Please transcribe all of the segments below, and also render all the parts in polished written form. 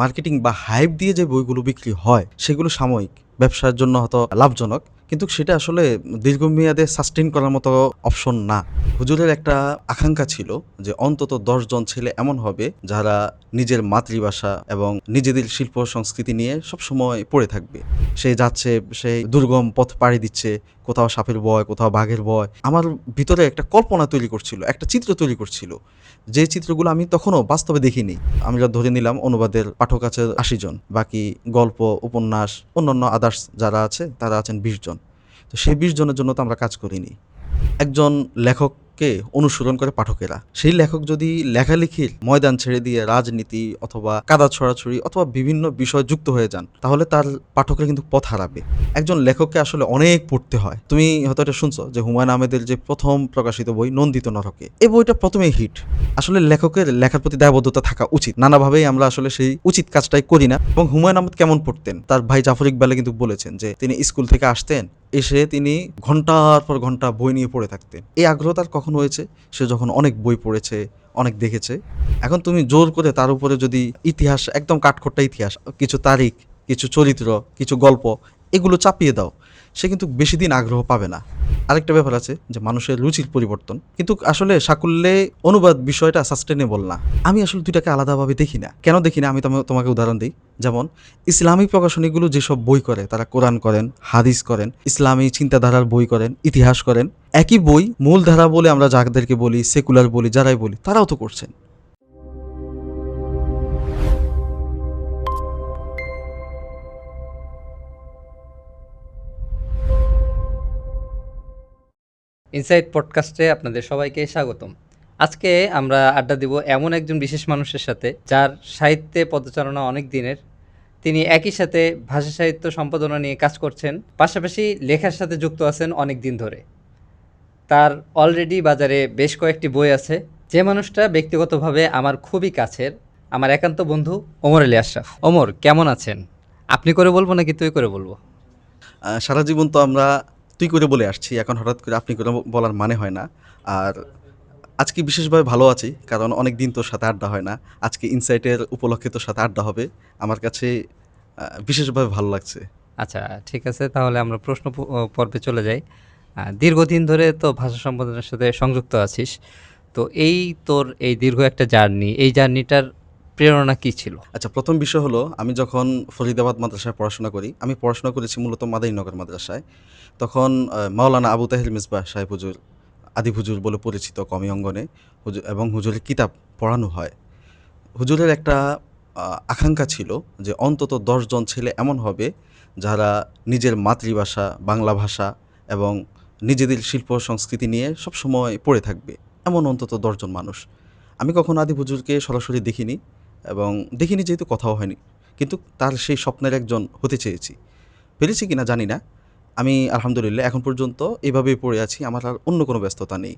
Marketing বা hype দিয়ে যে বইগুলো বিক্রি হয় সেগুলো সাময়িক ব্যবসার জন্য হয়তো লাভজনক, কিন্তু সেটা আসলে দীর্ঘমেয়াদে সাস্টেইন করার মতো অপশন না। হুজুরের একটা আকাঙ্ক্ষা ছিল যে অন্তত ১০ জন ছেলে এমন হবে যারা নিজের মাতৃভাষা এবং নিজেদের শিল্প সংস্কৃতি নিয়ে সবসময় পড়ে থাকবে। সে যাচ্ছে, সেই দুর্গম পথ পাড়ি দিচ্ছে, কোথাও সাপের ভয়, কোথাও বাঘের ভয়। আমার ভিতরে একটা কল্পনা তৈরি করছিল, একটা চিত্র তৈরি করছিল, যে চিত্রগুলো আমি তখনও বাস্তবে দেখিনি। আমরা ধরে নিলাম অনুবাদের পাঠক আছে ৮০ জন, বাকি গল্প, উপন্যাস, অন্যান্য আদার্স যারা আছে তারা আছেন ২০ জন। তো সেই ২০ জনের জন্য তো আমরা কাজ করিনি। একজন লেখককে অনুসরণ করে পাঠকেরা। সেই লেখক যদি লেখালেখির ময়দান ছেড়ে দিয়ে রাজনীতি অথবা কাদা ছড়াছড়ি অথবা বিভিন্ন বিষয় যুক্ত হয়ে যান, তাহলে তার পাঠকরা কিন্তু পথ হারাবে। একজন লেখককে আসলে অনেক পড়তে হয়। তুমি হয়তো এটা শুনছো যে হুমায়ুন আহমেদের যে প্রথম প্রকাশিত বই নন্দিত নরকে, এই বইটা প্রথমেই হিট। আসলে লেখকের লেখার প্রতি দায়বদ্ধতা থাকা উচিত। নানাভাবেই আমরা আসলে সেই উচিত কাজটাই করি না। এবং হুমায়ুন আহমেদ কেমন পড়তেন, তার ভাই জাফর ইকবালে কিন্তু বলেছেন যে তিনি স্কুল থেকে আসতেন, এসে তিনি ঘন্টার পর ঘন্টা বই নিয়ে পড়ে থাকতেন। এই আগ্রহ তার কখন হয়েছে? সে যখন অনেক বই পড়েছে, অনেক দেখেছে। এখন তুমি জোর করে তার উপরে যদি ইতিহাস, একদম কাঠখোট্টা ইতিহাস, কিছু তারিখ, কিছু চরিত্র, কিছু গল্প, এগুলো চাপিয়ে দাও, সে কিন্তু বেশি দিন আগ্রহ পাবে না। আরেকটা ব্যাপার আছে যে মানুষের রুচির পরিবর্তন, কিন্তু আসলে সাকুল্যে অনুবাদ বিষয়টা সাস্টেনেবল না। আমি আসলে দুইটাকে আলাদাভাবে দেখি না। কেন দেখি না আমি তোমাকে উদাহরণ দিই। যেমন ইসলামিক প্রকাশনীগুলো যেসব বই করে, তারা কোরআন করেন, হাদিস করেন, ইসলামী চিন্তাধারার বই করেন, ইতিহাস করেন। একই বই মূলধারা বলে আমরা যাদেরকে বলি, সেকুলার বলি, যারাই বলি, তারাও তো করছেন। ইনসাইট পডকাস্টে আপনাদের সবাইকে স্বাগতম। আজকে আমরা আড্ডা দিব এমন একজন বিশেষ মানুষের সাথে যার সাহিত্যে পদচারণা অনেক দিনের। তিনি একই সাথে ভাষা সাহিত্য সম্পাদনা নিয়ে কাজ করছেন, পাশাপাশি লেখার সাথে যুক্ত আছেন অনেক দিন ধরে। তার অলরেডি বাজারে বেশ কয়েকটি বই আছে। যে মানুষটা ব্যক্তিগতভাবে আমার খুবই কাছের, আমার একান্ত বন্ধু ওমর আলী আশরাফ। ওমর, কেমন আছেন? আপনি করে বলবো নাকি তুই করে বলবো? সারা জীবন তো আমরা তুই করে বলে আসছি, এখন হঠাৎ করে আপনি করে বলার মানে হয় না। আর আজকে বিশেষভাবে ভালো আছি, কারণ অনেক দিন তোর সাথে আড্ডা হয় না। আজকে ইনসাইটের উপলক্ষে তোর সাথে আড্ডা হবে। আমার কাছে বিশেষভাবে ভালো লাগছে। আচ্ছা, ঠিক আছে, তাহলে আমরা প্রশ্ন পর্বে চলে যাই। দীর্ঘদিন ধরে তো ভাষা সম্পাদনার সাথে সংযুক্ত আছিস, তো এই তোর এই দীর্ঘ একটা জার্নি, এই জার্নিটার প্রেরণা কি ছিল? আচ্ছা, প্রথম বিষয় হলো, আমি যখন ফরিদাবাদ মাদ্রাসায় পড়াশোনা করি, আমি পড়াশোনা করেছি মূলত মাদারীনগর মাদ্রাসায়। তখন মাওলানা আবু তাহের মিসবাহ সাহেব হুজুর, আদি হুজুর বলে পরিচিত কওমি অঙ্গনে, হুজুর এবং হুজুরের কিতাব পড়ানো হয়। হুজুরের একটা আকাঙ্ক্ষা ছিল যে অন্তত ১০ জন ছেলে এমন হবে যারা নিজের মাতৃভাষা বাংলা ভাষা এবং নিজেদের শিল্প সংস্কৃতি নিয়ে সবসময় পড়ে থাকবে, এমন অন্তত ১০ জন মানুষ। আমি কখনো আদি হুজুরকে সরাসরি দেখিনি, এবং দেখিনি যেহেতু কথাও হয়নি, কিন্তু তার সেই স্বপ্নের একজন হতে চেয়েছি। পেরেছি কিনা জানি না। আমি আলহামদুলিল্লাহ এখন পর্যন্ত এভাবেই পড়ে আছি, আমার আর অন্য কোনো ব্যস্ততা নেই।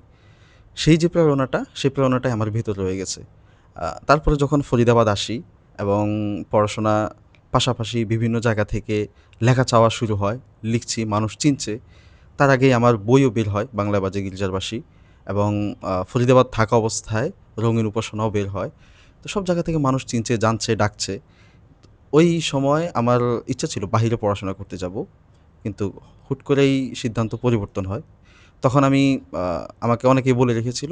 সেই যে প্রেরণাটা, সেই প্রেরণাটাই আমার ভিতর রয়ে গেছে। তারপরে যখন ফরিদাবাদ আসি এবং পড়াশোনা পাশাপাশি বিভিন্ন জায়গা থেকে লেখা চাওয়া শুরু হয়, লিখছি, মানুষ চিনছে। তার আগেই আমার বইও বের হয়, বাংলা বাজে গির্জারবাসী, এবং ফরিদাবাদ থাকা অবস্থায় রঙিন উপাসনাও বের হয়। তো সব জায়গা থেকে মানুষ চিনছে, জানছে, ডাকছে। ওই সময় আমার ইচ্ছা ছিল বাহিরে পড়াশোনা করতে যাব, কিন্তু হুট করেই সিদ্ধান্ত পরিবর্তন হয়। তখন আমি আমাকে অনেকেই বলে রেখেছিল,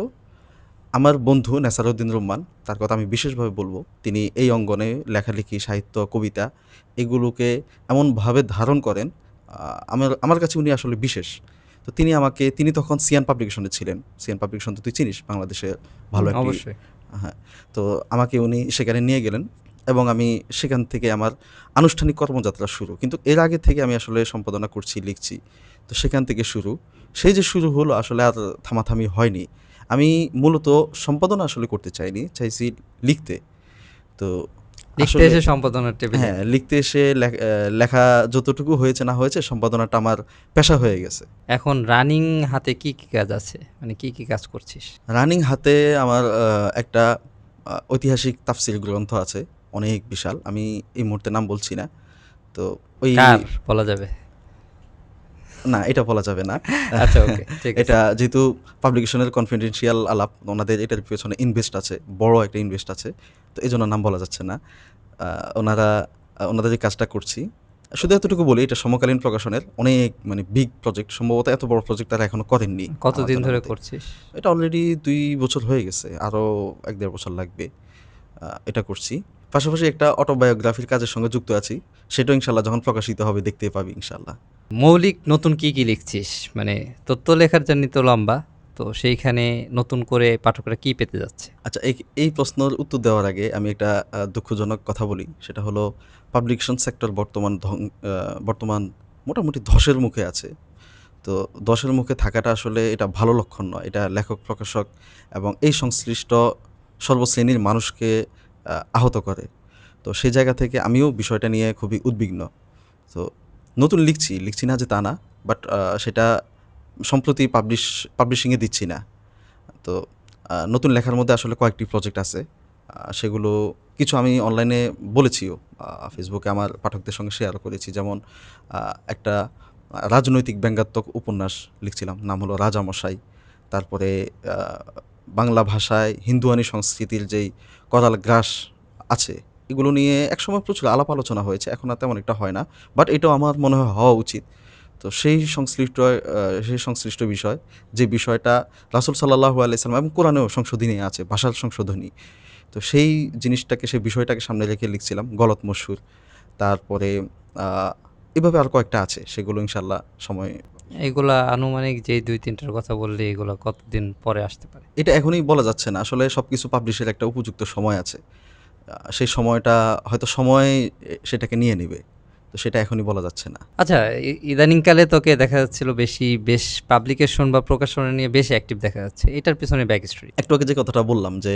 আমার বন্ধু নেসারউদ্দিন রুম্মান, তার কথা আমি বিশেষভাবে বলব। তিনি এই অঙ্গনে লেখালেখি, সাহিত্য, কবিতা এগুলোকে এমনভাবে ধারণ করেন, আমার আমার কাছে উনি আসলে বিশেষ। তো তিনি তখন সিয়ান পাবলিকেশনে ছিলেন। সিয়ান পাবলিকেশন তো তুই চিনিস, বাংলাদেশের ভালো একটি। অবশ্যই। হ্যাঁ। তো আমাকে উনি সেখানে নিয়ে গেলেন, এবং আমি সেখান থেকে আমার আনুষ্ঠানিক কর্মযাত্রা শুরু। কিন্তু এর আগে থেকে আমি আসলে সম্পাদনা করছি, লিখছি। তো সেখান থেকে শুরু। সেই যে শুরু হলো, আসলে আর থামাথামি হয়নি। আমি মূলত সম্পাদনা আসলে করতে চাইনি, চাইছি লিখতে। তো লিখতে আসলে এসে সম্পাদনার টেবিলে। হ্যাঁ, লিখতে এসে লেখা যতটুকু হয়েছে না হয়েছে, সম্পাদনাটা আমার পেশা হয়ে গেছে। এখন রানিং হাতে কি কি কাজ আছে, মানে কি কি কাজ করছিস? রানিং হাতে আমার একটা ঐতিহাসিক তাফসীর গ্রন্থ আছে, অনেক বিশাল। আমি এই মুহূর্তে নাম বলছি না। তো ওই কার বলা যাবে? না, এটা বলা যাবে না। আচ্ছা, ওকে, ঠিক আছে। এটা যেহেতু পাবলিকেশনের কনফিডেন্সিয়াল আলাপ, ওনাদের এটার পেছনে ইনভেস্ট আছে, বড় একটা ইনভেস্ট আছে। তো এজন্য নাম বলা যাচ্ছে না। ওনাদের এই কাজটা করছি। শুধু এতটুকু বলি, এটা সমকালীন প্রকাশনের অনেক মানে বিগ প্রজেক্ট, সম্ভবত এত বড় প্রজেক্ট তারা এখনো করেননি আমার কতদিন জানা ধরে মতে। করছিস? এটা অলরেডি ২ বছর হয়ে গেছে, আরও ১-১.৫ বছর লাগবে। এটা করছি। পাশাপাশি একটা অটোবায়োগ্রাফির কাজের সঙ্গে যুক্ত আছি। সেটাও ইনশাল্লাহ যখন প্রকাশিত হবে দেখতে পাবি ইনশাল্লাহ। মৌলিক নতুন কি কি লিখছিস? মানে তোর তো লেখার জার্নি তো লম্বা, তো সেইখানে নতুন করে পাঠকরা কি পেতে যাচ্ছে? আচ্ছা, এই প্রশ্নের উত্তর দেওয়ার আগে আমি একটা দুঃখজনক কথা বলি। সেটা হলো পাবলিকেশন সেক্টর বর্তমান মোটামুটি ধসের মুখে আছে। তো ধসের মুখে থাকাটা আসলে এটা ভালো লক্ষণ নয়। এটা লেখক, প্রকাশক এবং এই সংশ্লিষ্ট সর্বশ্রেণীর মানুষকে আহত করে। তো সেই জায়গা থেকে আমিও বিষয়টা নিয়ে খুবই উদ্বিগ্ন। তো নতুন লিখছি না যে তা না। বাট সেটা সম্প্রতি পাবলিশিংয়ে দিচ্ছি না। তো নতুন লেখার মধ্যে আসলে কয়েকটি প্রজেক্ট আছে। সেগুলো কিছু আমি অনলাইনে বলেছিও। ফেসবুকে আমার পাঠকদের সঙ্গে শেয়ার করেছি। যেমন একটা রাজনৈতিক ব্যঙ্গাত্মক উপন্যাস লিখছিলাম, নাম হলো রাজামশাই। তারপরে আ বাংলা ভাষায় হিন্দুয়ানি সংস্কৃতির যেই করাল গ্রাস আছে, এগুলো নিয়ে একসময় প্রচুর আলাপ আলোচনা হয়েছে। এখন আর তেমন একটা হয় না। বাট এটাও আমার মনে হয় হওয়া উচিত। তো সেই সংশ্লিষ্ট বিষয়, যে বিষয়টা রাসূল সাল্লাল্লাহু আলাইহি সাল্লাম এবং কোরআনেও সংশোধনী আছে, ভাষার সংশোধনী। তো সেই বিষয়টাকে সামনে রেখে লিখছিলাম গলত মসুর। তারপরে আ এভাবে আর কয়েকটা আছে, সেগুলো ইনশাল্লাহ সময়। এগুলা আনুমানিক যেই ২-৩টার কথা বললি, এগুলা কতদিন পরে আসতে পারে? এটা এখনই বলা যাচ্ছে না। আসলে সবকিছু পাবলিশের একটা উপযুক্ত সময় আছে। সেই সময়টা হয়তো সময় সেটাকে নিয়ে নিবে। তো সেটা এখনই বলা যাচ্ছে না। আচ্ছা, ইদানিংকালে তোকে দেখা যাচ্ছিল বেশ পাবলিকেশন বা প্রকাশনা নিয়ে বেশ অ্যাক্টিভ দেখা যাচ্ছে। এটার পেছনে ব্যাক স্টোরি? একটু আগে যে কথাটা বললাম যে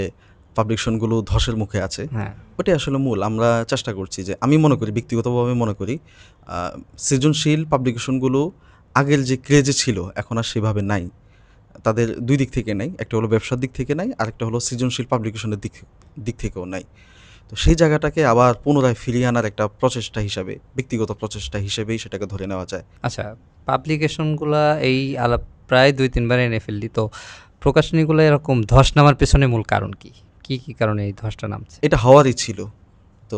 পাবলিকেশনগুলো ধসের মুখে আছে, হ্যাঁ। ওটাই আসলে মূল। আমরা চেষ্টা করছি যে, আমি মনে করি, ব্যক্তিগতভাবে মনে করি, আ সৃজনশীল পাবলিকেশনগুলো আগের যে ক্রেজে ছিল এখন আর সেভাবে নাই। তাদের ২ দিক থেকে নাই। একটা হলো ব্যবসার দিক থেকে নাই, আরেকটা হলো সৃজনশীল পাবলিকেশনের দিক থেকেও নাই। তো সেই জায়গাটাকে আবার পুনরায় ফিরিয়ে আনার একটা প্রচেষ্টা হিসাবে, ব্যক্তিগত প্রচেষ্টা হিসেবেই সেটাকে ধরে নেওয়া যায়। আচ্ছা, পাবলিকেশনগুলা এই আলাপ প্রায় ২-৩ বার এনে ফেললি। তো প্রকাশনীগুলো এরকম ধস নামার পেছনে মূল কারণ কি? কি কারণে এই ধসটা নামছে? এটা হওয়ারই ছিল। তো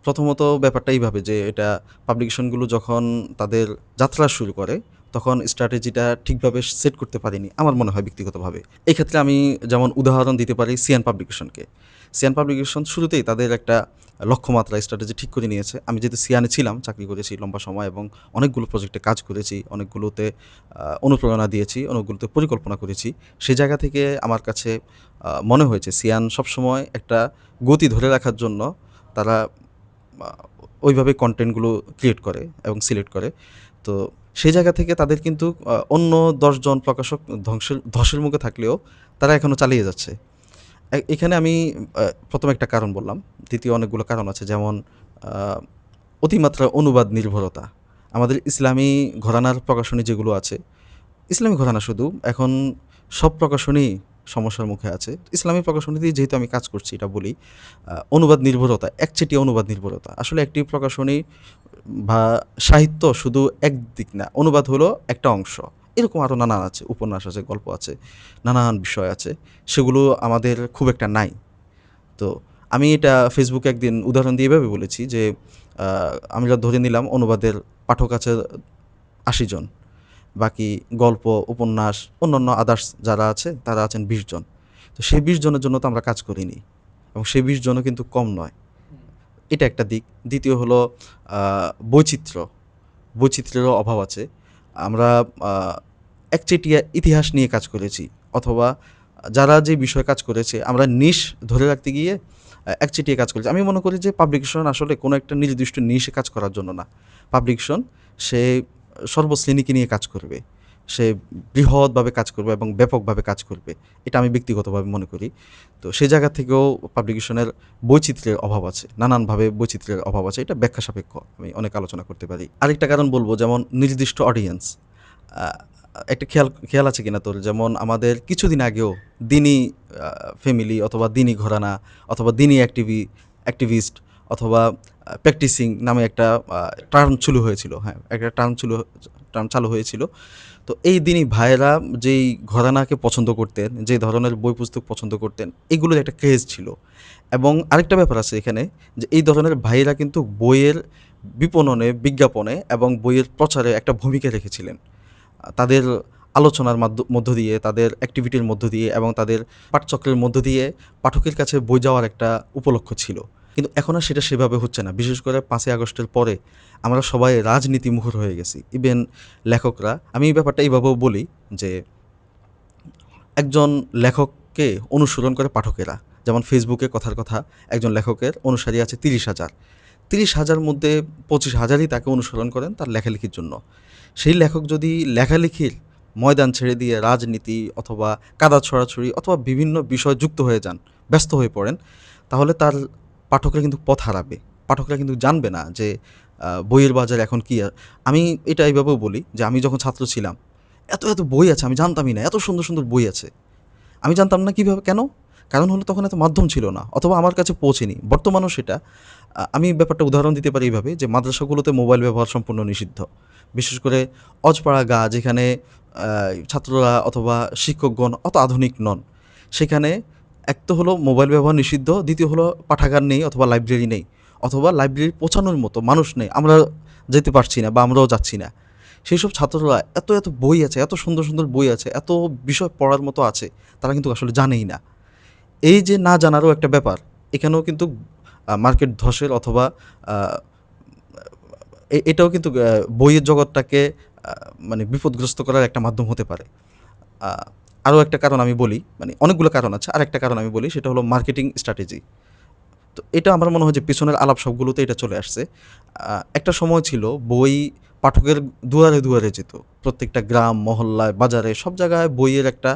প্রথমত ব্যাপারটা এইভাবে যে, এটা পাবলিকেশনগুলো যখন তাদের যাত্রা শুরু করে, তখন স্ট্র্যাটেজিটা ঠিকভাবে সেট করতে পারেনি আমার মনে হয় ব্যক্তিগতভাবে। এই ক্ষেত্রে আমি যেমন উদাহরণ দিতে পারি সিয়ান পাবলিকেশনকে। সিয়ান পাবলিকেশন শুরুতেই তাদের একটা লক্ষ্যমাত্রা স্ট্র্যাটেজি ঠিক করে নিয়েছে। আমি যেহেতু সিয়ানে ছিলাম, চাকরি করেছি লম্বা সময় এবং অনেকগুলো প্রজেক্টে কাজ করেছি, অনেকগুলোতে অনুপ্রেরণা দিয়েছি, অনেকগুলোতে পরিকল্পনা করেছি। সেই জায়গা থেকে আমার কাছে মনে হয়েছে সিয়ান সবসময় একটা গতি ধরে রাখার জন্য তারা আ ওইভাবে কনটেন্টগুলো ক্রিয়েট করে এবং সিলেক্ট করে। তো সেই জায়গা থেকে তাদের কিন্তু অন্য ১০ জন প্রকাশক ধসের মুখে থাকলেও তারা এখনো চালিয়ে যাচ্ছে। এখানে আমি ১ম একটা কারণ বললাম। দ্বিতীয় অনেকগুলো কারণ আছে। যেমন আ অতিমাত্রা অনুবাদ নির্ভরতা। আমাদের ইসলামী ঘরানার প্রকাশনী যেগুলো আছে, ইসলামী ঘরানা শুধু, এখন সব প্রকাশনই সমস্যার মুখে আছে। ইসলামী প্রকাশনীতেই যেহেতু আমি কাজ করছি, এটা বলি, অনুবাদ নির্ভরতা, একচেটিয়া অনুবাদ নির্ভরতা। আসলে একটি প্রকাশনী বা সাহিত্য শুধু একদিক না, অনুবাদ হলো একটা অংশ। এরকম আরও নানান আছে, উপন্যাস আছে, গল্প আছে, নানান বিষয় আছে। সেগুলো আমাদের খুব একটা নাই। তো আমি এটা ফেসবুকে একদিন উদাহরণ দিয়ে এভাবে বলেছি যে, আমরা ধরে নিলাম অনুবাদের পাঠক আছে ৮০ জন। বাকি গল্প, উপন্যাস, অন্যান্য আদার্স যারা আছে তারা আছেন ২০ জন। তো সেই ২০ জনের জন্য তো আমরা কাজ করিনি এবং সেই ২০ জনও কিন্তু কম নয়। এটা একটা দিক। দ্বিতীয় হলো আ বৈচিত্র্য। বৈচিত্র্যেরও অভাব আছে। আমরা আ একচেটিয়া ইতিহাস নিয়ে কাজ করেছি, অথবা যারা যে বিষয়ে কাজ করেছে আমরা নিশ ধরে রাখতে গিয়ে একচেটিয়া কাজ করেছি। আমি মনে করি যে পাবলিকেশন আসলে কোনো একটা নির্দিষ্ট নিশে কাজ করার জন্য না। পাবলিকেশন সে সর্বশ্রেণীকে নিয়ে কাজ করবে। সে বৃহৎভাবে কাজ করবে এবং ব্যাপকভাবে কাজ করবে। এটা আমি ব্যক্তিগতভাবে মনে করি। তো সেই জায়গা থেকেও পাবলিকেশনের বৈচিত্র্যের অভাব আছে। নানানভাবে বৈচিত্র্যের অভাব আছে। এটা ব্যাখ্যা সাপেক্ষ। আমি অনেক আলোচনা করতে পারি। আরেকটা কারণ বলব, যেমন নির্দিষ্ট অডিয়েন্স। আ একটা খেয়াল আছে কিনা তোর? যেমন আমাদের কিছুদিন আগেও দ্বীনি ফ্যামিলি অথবা দ্বীনি ঘরানা অথবা দ্বীনি অ্যাক্টিভিস্ট অথবা প্র্যাকটিসিং নামে একটা টার্ম চালু হয়েছিল, হ্যাঁ একটা টার্ম চালু হয়েছিল। তো এই দিনই ভাইয়েরা যেই ঘরানাকে পছন্দ করতেন, যে ধরনের বই পুস্তক পছন্দ করতেন, এগুলোর একটা ক্রেজ ছিল। এবং আরেকটা ব্যাপার আছে এখানে, যে এই ধরনের ভাইয়েরা কিন্তু বইয়ের বিপণনে, বিজ্ঞাপনে এবং বইয়ের প্রচারে একটা ভূমিকা রেখেছিলেন। তাদের আলোচনার মধ্য দিয়ে, তাদের অ্যাক্টিভিটির মধ্য দিয়ে এবং তাদের পাঠচক্রের মধ্য দিয়ে পাঠকের কাছে বই যাওয়ার একটা উপলক্ষ ছিল। কিন্তু এখন আর সেটা সেভাবে হচ্ছে না। বিশেষ করে 5ই আগস্টের পরে আমরা সবাই রাজনীতি মুখর হয়ে গেছি, ইভেন লেখকরা। আমি এই ব্যাপারটা এইভাবেও বলি যে একজন লেখককে অনুসরণ করে পাঠকেরা। যেমন ফেসবুকে কথার কথা একজন লেখকের অনুসারী আছে 30,000। 30,000 মধ্যে 25,000ই তাকে অনুসরণ করেন তার লেখালেখির জন্য। সেই লেখক যদি লেখালেখির ময়দান ছেড়ে দিয়ে রাজনীতি অথবা কাদা ছড়াছড়ি অথবা বিভিন্ন বিষয় যুক্ত হয়ে যান, ব্যস্ত হয়ে পড়েন, তাহলে তার পাঠকরা কিন্তু পথ হারাবে। পাঠকরা কিন্তু জানবে না যে বইয়ের বাজার এখন কী। আমি এটা এইভাবেও বলি যে আমি যখন ছাত্র ছিলাম, এত এত বই আছে আমি জানতামই না, এত সুন্দর সুন্দর বই আছে আমি জানতাম না। কীভাবে, কেন? কারণ হলো তখন এত মাধ্যম ছিল না, অথবা আমার কাছে পৌঁছেনি। বর্তমানেও সেটা। আমি ব্যাপারটা উদাহরণ দিতে পারি এইভাবে, যে মাদ্রাসাগুলোতে মোবাইল ব্যবহার সম্পূর্ণ নিষিদ্ধ। বিশেষ করে অজপাড়া গা, যেখানে ছাত্ররা অথবা শিক্ষকগণ অত আধুনিক নন, সেখানে এক তো হলো মোবাইল ব্যবহার নিষিদ্ধ, দ্বিতীয় হলো পাঠাগার নেই অথবা লাইব্রেরি নেই, অথবা লাইব্রেরি পৌঁছানোর মতো মানুষ নেই, আমরা যেতে পারছি না বা আমরাও যাচ্ছি না। সেই সব ছাত্ররা এত এত বই আছে, এত সুন্দর সুন্দর বই আছে, এত বিষয় পড়ার মতো আছে, তারা কিন্তু আসলে জানেই না। এই যে না জানারও একটা ব্যাপার, এখানেও কিন্তু মার্কেট ধসের অথবা এটাও কিন্তু বইয়ের জগৎটাকে মানে বিপদগ্রস্ত করার একটা মাধ্যম হতে পারে। আরও একটা কারণ আমি বলি, মানে অনেকগুলো কারণ আছে, আর একটা কারণ আমি বলি, সেটা হলো মার্কেটিং স্ট্র্যাটেজি। তো এটা আমার মনে হয় যে পেছনের আলাপ সবগুলোতে এটা চলে আসছে। একটা সময় ছিল বই পাঠকের দুয়ারে দুয়ারে যেত, প্রত্যেকটা গ্রাম, মহল্লায়, বাজারে, সব জায়গায় বইয়ের একটা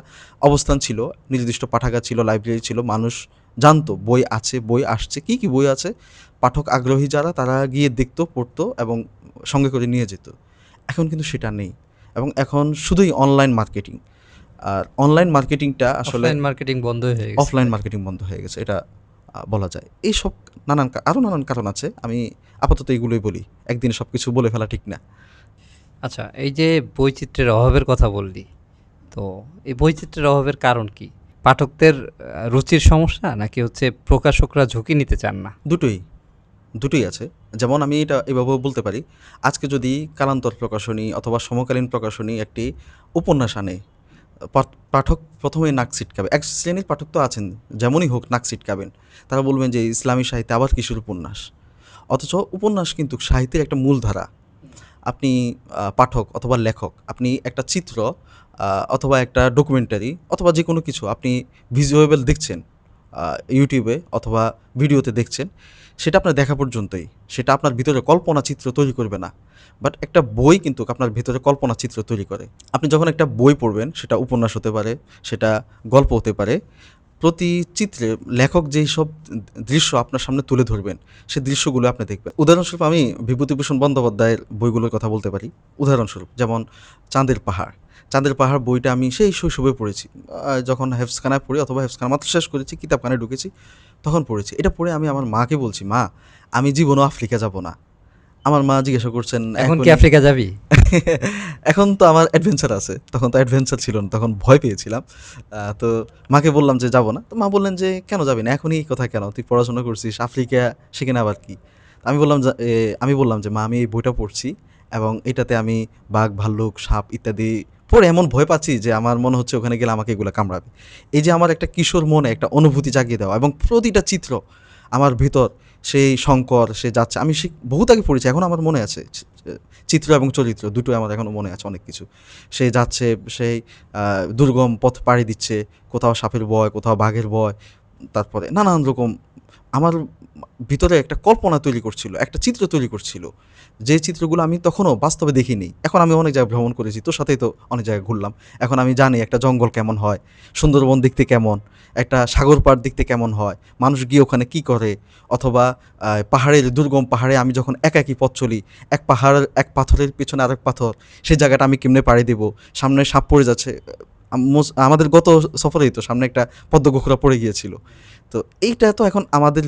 অবস্থান ছিল, নির্দিষ্ট পাঠাগার ছিল, লাইব্রেরি ছিল, মানুষ জানতো বই আছে, বই আসছে, কী কী বই আছে, পাঠক আগ্রহী যারা তারা গিয়ে দেখতো, পড়তো এবং সঙ্গে করে নিয়ে যেত। এখন কিন্তু সেটা নেই, এবং এখন শুধুই অনলাইন মার্কেটিং। আর অনলাইন মার্কেটিংটা আসলে অফলাইন মার্কেটিং বন্ধ হয়ে গেছে। অফলাইন মার্কেটিং বন্ধ হয়ে গেছে, এটা বলা যায়। এইসব আরও নানান কারণ আছে, আমি আপাতত এইগুলোই বলি, একদিনে সব কিছু বলে ফেলা ঠিক না। আচ্ছা, এই যে বৈচিত্র্যের অভাবের কথা বললি, তো এই বৈচিত্র্যের অভাবের কারণ কি? পাঠকদের রুচির সমস্যা, নাকি হচ্ছে প্রকাশকরা ঝুঁকি নিতে চান না? দুটোই আছে। যেমন আমি এটা এভাবেও বলতে পারি, আজকে যদি কালান্তর প্রকাশনী অথবা সমকালীন প্রকাশনী একটি উপন্যাস আনে, পাঠক প্রথমেই নাক ছিটকাবে। এক শ্রেণীর পাঠক তো আছেন, যেমনই হোক নাক ছিটকাবেন। তারা বলবেন যে ইসলামী সাহিত্যে আবার কিসের উপন্যাস। অথচ উপন্যাস কিন্তু সাহিত্যের একটা মূলধারা। আপনি পাঠক অথবা লেখক, আপনি একটা চিত্র অথবা একটা ডকুমেন্টারি অথবা যে কোনো কিছু আপনি ভিজুয়েবল দেখছেন ইউটিউবে অথবা ভিডিওতে দেখছেন, সেটা আপনার দেখা পর্যন্তই, সেটা আপনার ভিতরে কল্পনা চিত্র তৈরি করবে না। বাট একটা বই কিন্তু আপনার ভিতরে কল্পনা চিত্র তৈরি করে। আপনি যখন একটা বই পড়বেন, সেটা উপন্যাস হতে পারে, সেটা গল্প হতে পারে, প্রতি চিত্রে লেখক যেই সব দৃশ্য আপনার সামনে তুলে ধরবেন, সেই দৃশ্যগুলো আপনি দেখবেন। উদাহরণস্বরূপ আমি বিভূতিভূষণ বন্দ্যোপাধ্যায়ের বইগুলোর কথা বলতে পারি। উদাহরণস্বরূপ যেমন চাঁদের পাহাড়। চাঁদের পাহাড় বইটা আমি সেই শৈশবে পড়েছি, যখন হেফজখানায় পড়ি অথবা হেফজখানা মাত্র শেষ করেছি, কিতাবখানায় ঢুকেছি, তখন পড়েছি। এটা পড়ে আমি আমার মাকে বলছি, মা আমি জীবনও আফ্রিকা যাব না। আমার মা জিজ্ঞাসা করছেন, এখন কি আফ্রিকা যাবি? এখন তো আমার অ্যাডভেঞ্চার আছে, তখন তো অ্যাডভেঞ্চার ছিল না, তখন ভয় পেয়েছিলাম। তো মাকে বললাম যে যাব না। তো মা বললেন যে কেন যাবি না, এখনই এই কথা কেন, তুই পড়াশোনা করছিস, আফ্রিকা সেখানে আবার কি। আমি বললাম যে মা আমি এই বইটা পড়ছি এবং এটাতে আমি বাঘ, ভাল্লুক, সাপ ইত্যাদি পড়ে এমন ভয় পাচ্ছি যে আমার মনে হচ্ছে ওখানে গেলে আমাকে এগুলো কামড়াবে। এই যে আমার একটা কিশোর মনে একটা অনুভূতি জাগিয়ে দেওয়া, এবং প্রতিটা চিত্র আমার ভিতর, সেই শঙ্কর সে যাচ্ছে, আমি বহুত আগে পড়েছি, এখন আমার মনে আছে চিত্র এবং চরিত্র দুটোই আমার এখনও মনে আছে অনেক কিছু। সে যাচ্ছে, সেই দুর্গম পথ পাড়ি দিচ্ছে, কোথাও সাপের ভয়, কোথাও বাঘের ভয়, তারপরে নানান রকম আমার ভিতরে একটা কল্পনা তৈরি করছিল, একটা চিত্র তৈরি করছিল, যে চিত্রগুলো আমি তখনও বাস্তবে দেখিনি। এখন আমি অনেক জায়গায় ভ্রমণ করেছি, তোর সাথেই তো অনেক জায়গায় ঘুরলাম, এখন আমি জানি একটা জঙ্গল কেমন হয়, সুন্দরবন দেখতে কেমন, একটা সাগর পাড় দেখতে কেমন হয়, মানুষ গিয়ে ওখানে কী করে, অথবা পাহাড়ের দুর্গম পাহাড়ে আমি যখন একাকী পথ চলি, এক পাহাড়ের এক পাথরের পেছনে আরেক পাথর, সেই জায়গাটা আমি কেমনে পাড়ি দেবো, সামনে সাপ পড়ে যাচ্ছে। আমাদের গত সফরেই তো সামনে একটা পদ্মগোখরা পড়ে গিয়েছিল। তো এইটা তো এখন আমাদের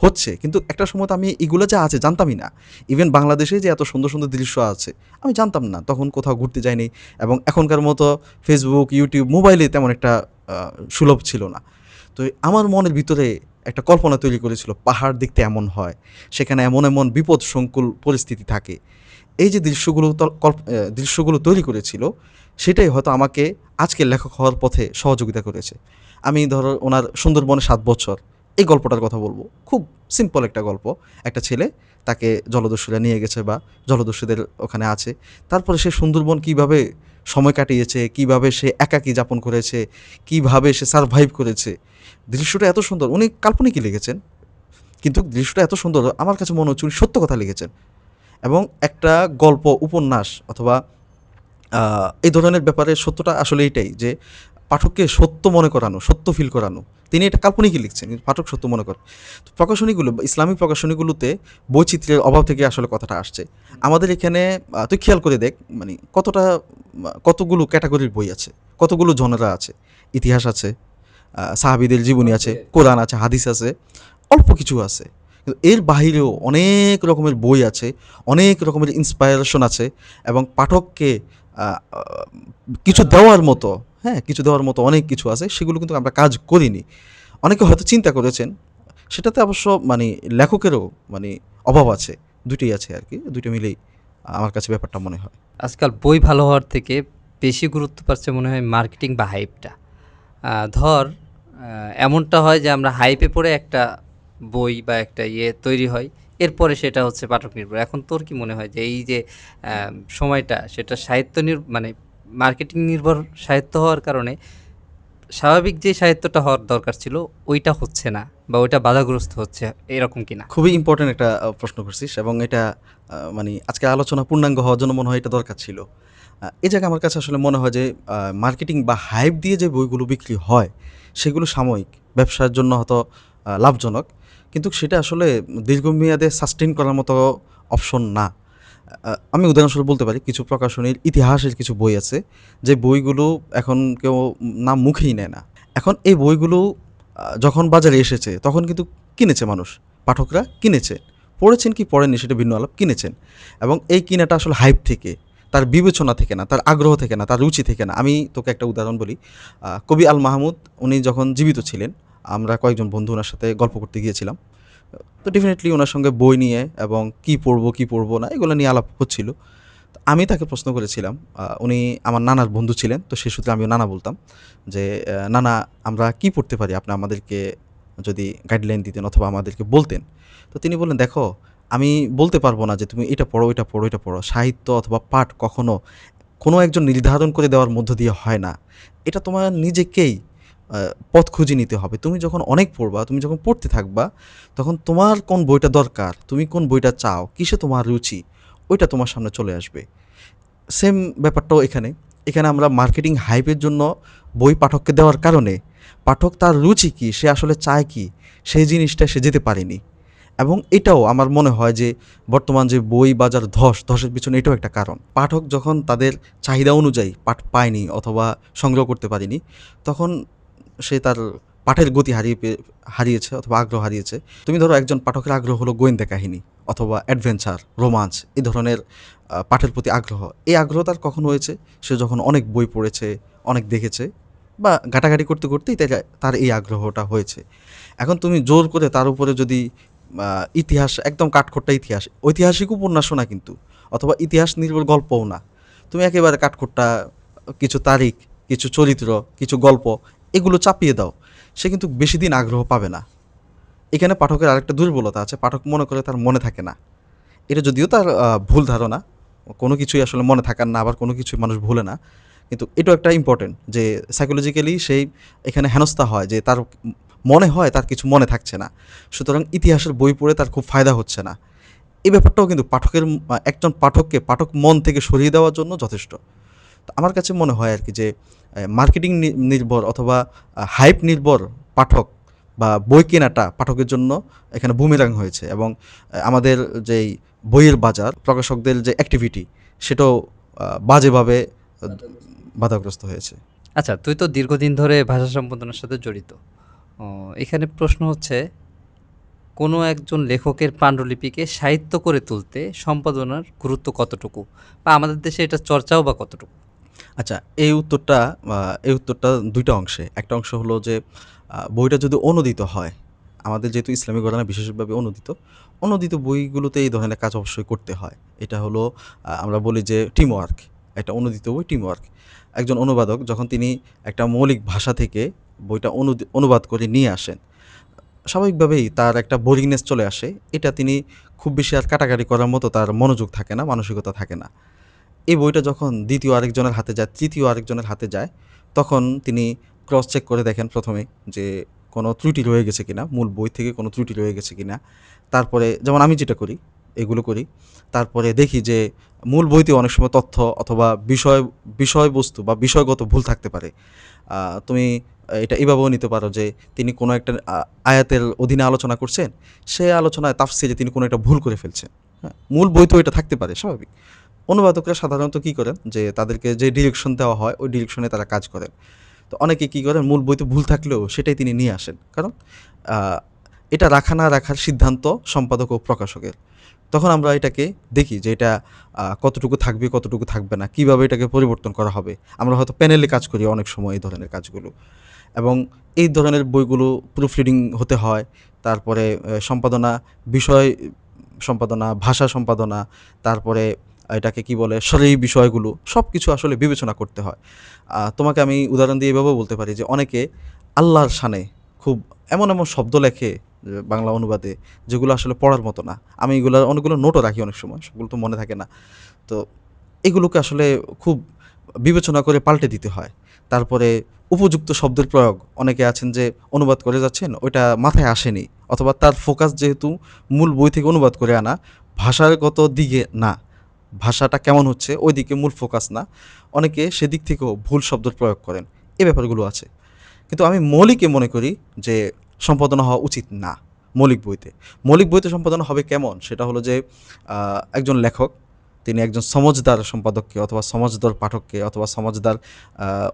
হচ্ছে, কিন্তু একটা সময় তো আমি এগুলো যে আছে জানতামই না। ইভেন বাংলাদেশে যে এত সুন্দর সুন্দর দৃশ্য আছে আমি জানতাম না, তখন কোথাও ঘুরতে যাইনি। এবং এখনকার মতো ফেসবুক, ইউটিউব, মোবাইলে তেমন একটা সুলভ ছিল না। তো আমার মনের ভিতরে একটা কল্পনা তৈরি করেছিল পাহাড় দেখতে এমন হয়, সেখানে এমন এমন বিপদ সংকুল পরিস্থিতি থাকে। এই যে দৃশ্যগুলো তৈরি করেছিল, সেটাই হয়তো আমাকে আজকে লেখক হওয়ার পথে সহযোগিতা করেছে। আমি ধরো ওনার সুন্দরবনে ৭ বছর, এই গল্পটার কথা বলবো। খুব সিম্পল একটা গল্প। একটা ছেলে, তাকে জলদস্যুরা নিয়ে গেছে বা জলদস্যুদের ওখানে আছে। তারপরে সে সুন্দরবন কীভাবে সময় কাটিয়েছে, কীভাবে সে একাকী যাপন করেছে, কীভাবে সে সারভাইভ করেছে। দৃশ্যটা এত সুন্দর, উনি কাল্পনিকই লিখেছেন, কিন্তু দৃশ্যটা এত সুন্দর আমার কাছে মনে হচ্ছে উনি সত্য কথা লিখেছেন। এবং একটা গল্প, উপন্যাস অথবা এই ধরনের ব্যাপারে সত্যটা আসলে এইটাই যে পাঠককে সত্য মনে করানো, সত্য ফিল করানো। তিনি এটা কাল্পনিকই লিখছেন, কিন্তু পাঠক সত্য মনে করে। তো প্রকাশনীগুলো বা ইসলামিক প্রকাশনীগুলোতে বৈচিত্র্যের অভাব থেকে আসলে কথাটা আসছে। আমাদের এখানে তুই খেয়াল করে দেখ, মানে কতগুলো ক্যাটাগরির বই আছে, কতগুলো জনরা আছে। ইতিহাস আছে, সাহাবীদের জীবনী আছে, কোরআন আছে, হাদিস আছে, অল্প কিছু আছে। কিন্তু এর বাহিরেও অনেক রকমের বই আছে, অনেক রকমের ইন্সপায়ারেশন আছে, এবং পাঠককে আ আ কিছু দেওয়ার মতো, হ্যাঁ, কিছু দেওয়ার মতো অনেক কিছু আছে। সেগুলো কিন্তু আমরা কাজ করিনি। অনেকে হয়তো চিন্তা করেছেন। সেটাতে অবশ্য মানে লেখকেরও মানে অভাব আছে। দুটোই আছে আরকি। দুটো মিলেই আমার কাছে ব্যাপারটা মনে হয়। আজকাল বই ভালো হওয়ার থেকে বেশি গুরুত্ব পাচ্ছে মনে হয় মার্কেটিং বা হাইপটা। ধর এমনটা হয় যে আমরা হাইপে পড়ে একটা বই বা একটা তৈরি হয়, এরপরে সেটা হচ্ছে পাঠক নির্ভর। এখন তোর কি মনে হয় যে এই যে সময়টা সেটা সাহিত্য মানে মার্কেটিং নির্ভর সাহিত্য হওয়ার কারণে স্বাভাবিক যে সাহিত্যটা হওয়ার দরকার ছিল ওইটা হচ্ছে না বা ওইটা বাধাগ্রস্ত হচ্ছে, এরকম কি না? খুবই ইম্পোর্টেন্ট একটা প্রশ্ন করছিস, এবং এটা মানে আজকের আলোচনা পূর্ণাঙ্গ হওয়ার জন্য মনে হয় এটা দরকার ছিল। এই জায়গায় আমার কাছে আসলে মনে হয় যে মার্কেটিং বা হাইপ দিয়ে যে বইগুলো বিক্রি হয়, সেগুলো সাময়িক, ব্যবসার জন্য হয়তো লাভজনক, কিন্তু সেটা আসলে দীর্ঘমেয়াদে সাস্টেইন করার মতো অপশন না। আমি উদাহরণস্বরূপ বলতে পারি, কিছু প্রকাশনীর ইতিহাসের কিছু বই আছে, যে বইগুলো এখন কেউ নাম মুখেই নেয় না। এখন এই বইগুলো যখন বাজারে এসেছে তখন কিন্তু কিনেছে মানুষ, পাঠকরা কিনেছে। পড়েছেন কি পড়েননি সেটা ভিন্ন আলাপ, কিনেছেন। এবং এই কিনাটা আসলে হাইপ থেকে, তার বিবেচনা থেকে না, তার আগ্রহ থেকে না, তার রুচি থেকে না। আমি তোকে একটা উদাহরণ বলি। কবি আল মাহমুদ, উনি যখন জীবিত ছিলেন, আমরা কয়েকজন বন্ধু ওনার সাথে গল্প করতে গিয়েছিলাম। তো ডেফিনেটলি ওনার সঙ্গে বই নিয়ে এবং কী পড়বো না এগুলো নিয়ে আলাপ হচ্ছিল। তো আমি তাকে প্রশ্ন করেছিলাম, উনি আমার নানার বন্ধু ছিলেন, তো সে সূত্রে আমিও নানা বলতাম যে, "নানা, আমরা কী পড়তে পারি? আপনি আমাদেরকে যদি গাইডলাইন দিতেন অথবা আমাদেরকে বলতেন।" তো তিনি বললেন, "দেখো, আমি বলতে পারবো না যে তুমি এটা পড়ো, এটা পড়ো, এটা পড়ো। সাহিত্য অথবা পাঠ কখনো কোনো একজন নির্ধারণ করে দেওয়ার মধ্য দিয়ে হয় না। এটা তোমার নিজেকেই পথ খুঁজে নিতে হবে। তুমি যখন অনেক পড়বা, তুমি যখন পড়তে থাকবা, তখন তোমার কোন বইটা দরকার, তুমি কোন বইটা চাও, কিসে তোমার রুচি, ওইটা তোমার সামনে চলে আসবে।" সেম ব্যাপারটাও এখানে। এখানে আমরা মার্কেটিং হাইপের জন্য বই পাঠককে দেওয়ার কারণে পাঠক তার রুচি কী, সে আসলে চায় কী, সেই জিনিসটা সে যেতে পারেনি। এবং এটাও আমার মনে হয় যে বর্তমান যে বই বাজার ধসের পিছনে এটাও একটা কারণ। পাঠক যখন তাদের চাহিদা অনুযায়ী পাঠ পায়নি অথবা সংগ্রহ করতে পারেনি, তখন সে তার পাঠের গতি হারিয়েছে অথবা আগ্রহ হারিয়েছে। তুমি ধরো একজন পাঠকের আগ্রহ হলো গোয়েন্দা কাহিনী অথবা অ্যাডভেঞ্চার, রোমাঞ্চ, এই ধরনের পাঠের প্রতি আগ্রহ। এই আগ্রহ তার কখন হয়েছে? সে যখন অনেক বই পড়েছে, অনেক দেখেছে, বা ঘাটাঘাটি করতে করতেই তার এই আগ্রহটা হয়েছে। এখন তুমি জোর করে তার উপরে যদি ইতিহাস, একদম কাঠখোট্টা ইতিহাস, ঐতিহাসিক উপন্যাসও না কিন্তু, অথবা ইতিহাস নির্ভর গল্পও না, তুমি একেবারে কাঠখোট্টা কিছু তারিখ, কিছু চরিত্র, কিছু গল্প এগুলো চাপিয়ে দাও, সে কিন্তু বেশি দিন আগ্রহ পাবে না। এখানে পাঠকের আরেকটা দুর্বলতা আছে, পাঠক মনে করে তার মনে থাকে না। এটা যদিও তার ভুল ধারণা, কোনো কিছুই আসলে মনে থাকার না, আবার কোনো কিছুই মানুষ ভুলে না। কিন্তু এটাও একটা ইম্পর্টেন্ট যে সাইকোলজিক্যালি সেই এখানে হেনস্থা হয় যে তার মনে হয় তার কিছু মনে থাকছে না, সুতরাং ইতিহাসের বই পড়ে তার খুব ফায়দা হচ্ছে না। এই ব্যাপারটাও কিন্তু একজন পাঠককে পাঠক মন থেকে সরিয়ে দেওয়ার জন্য যথেষ্ট। তো আমার কাছে মনে হয় আর কি যে মার্কেটিং নির্ভর অথবা হাইপ নির্ভর পাঠক বা বই কেনাটা পাঠকের জন্য এখানে বুমেরাং হয়েছে, এবং আমাদের যেই বইয়ের বাজার, প্রকাশকদের যে অ্যাক্টিভিটি, সেটাও বাজেভাবে বাধাগ্রস্ত হয়েছে। আচ্ছা, তুই তো দীর্ঘদিন ধরে ভাষা সম্পাদনার সাথে জড়িত। ও, এখানে প্রশ্ন হচ্ছে, কোনো একজন লেখকের পাণ্ডুলিপিকে সাহিত্য করে তুলতে সম্পাদনার গুরুত্ব কতটুকু, বা আমাদের দেশে এটা চর্চাও বা কতটুকু? আচ্ছা, এই উত্তরটা দুইটা অংশে। একটা অংশ হলো যে বইটা যদি অনূদিত হয়, আমাদের যেহেতু ইসলামী ঘরানা বিশেষভাবে অনূদিত, অনূদিত বইগুলোতে এই ধরনের কাজ অবশ্যই করতে হয়। এটা হলো আমরা বলি যে টিম ওয়ার্ক। একটা অনূদিত বই টিম ওয়ার্ক। একজন অনুবাদক যখন তিনি একটা মৌলিক ভাষা থেকে বইটা অনুবাদ করে নিয়ে আসেন, স্বাভাবিকভাবেই তার একটা বোরিংনেস চলে আসে। এটা তিনি খুব বেশি আর কাটাকাটি করার মতো তার মনোযোগ থাকে না, মানসিকতা থাকে না। এই বইটা যখন দ্বিতীয় আরেকজনের হাতে যায়, তৃতীয় আরেকজনের হাতে যায়, তখন তিনি ক্রস চেক করে দেখেন প্রথমে যে কোনো ত্রুটি রয়ে গেছে কিনা, মূল বই থেকে কোনো ত্রুটি রয়ে গেছে কিনা। তারপরে যেমন আমি যেটা করি, এগুলো করি। তারপরে দেখি যে মূল বইতে অনেক সময় তথ্য অথবা বিষয়বস্তু বা বিষয়গত ভুল থাকতে পারে। তুমি এটা এভাবেও নিতে পারো যে তিনি কোনো একটা আয়াতের অধীনে আলোচনা করছেন, সে আলোচনায় তাফসিরে তিনি কোনো একটা ভুল করে ফেলছেন। হ্যাঁ, মূল বইতেও এটা থাকতে পারে, স্বাভাবিক। অনুবাদকরা সাধারণত কী করেন যে তাদেরকে যে ডিরেকশন দেওয়া হয় ওই ডিরেকশনে তারা কাজ করেন। তো অনেকে কী করেন, মূল বইতে ভুল থাকলেও সেটাই তিনি নিয়ে আসেন, কারণ আহ, এটা রাখা না রাখার সিদ্ধান্ত সম্পাদক ও প্রকাশকের। তখন আমরা এটাকে দেখি যে এটা কতটুকু থাকবে কতটুকু থাকবে না, কিভাবে এটাকে পরিবর্তন করা হবে। আমরা হয়তো প্যানেলে কাজ করি অনেক সময় এই ধরনের কাজগুলো, এবং এই ধরনের বইগুলো প্রুফ রিডিং হতে হয়। তারপরে সম্পাদনা, বিষয় সম্পাদনা, ভাষা সম্পাদনা, তারপরে এটাকে কি বলে, শরীর বিষয়গুলো সব কিছু আসলে বিবেচনা করতে হয়। তোমাকে আমি উদাহরণ দিয়ে এভাবেও বলতে পারি যে অনেকে আল্লাহর শানে খুব এমন এমন শব্দ লেখে বাংলা অনুবাদে, যেগুলো আসলে পড়ার মতো না। আমি এগুলোর অনেকগুলো নোটও রাখি, অনেক সময় সবগুলো তো মনে থাকে না। তো এগুলোকে আসলে খুব বিবেচনা করে পাল্টে দিতে হয়। তারপরে উপযুক্ত শব্দের প্রয়োগ, অনেকে আছেন যে অনুবাদ করে যাচ্ছেন, ওইটা মাথায় আসেনি, অথবা তার ফোকাস যেহেতু মূল বই থেকে অনুবাদ করে আনা, ভাষাগত দিকে না, ভাষাটা কেমন হচ্ছে ওই দিকে মূল ফোকাস না, অনেকে সেদিক থেকেও ভুল শব্দের প্রয়োগ করেন। এই ব্যাপারগুলো আছে। কিন্তু আমি মৌলিকে মনে করি যে সম্পাদনা হওয়া উচিত না। মৌলিক বইতে সম্পাদনা হবে কেমন, সেটা হলো যে একজন লেখক তিনি একজন সমজদার সম্পাদককে অথবা সমজদার পাঠককে অথবা সমজদার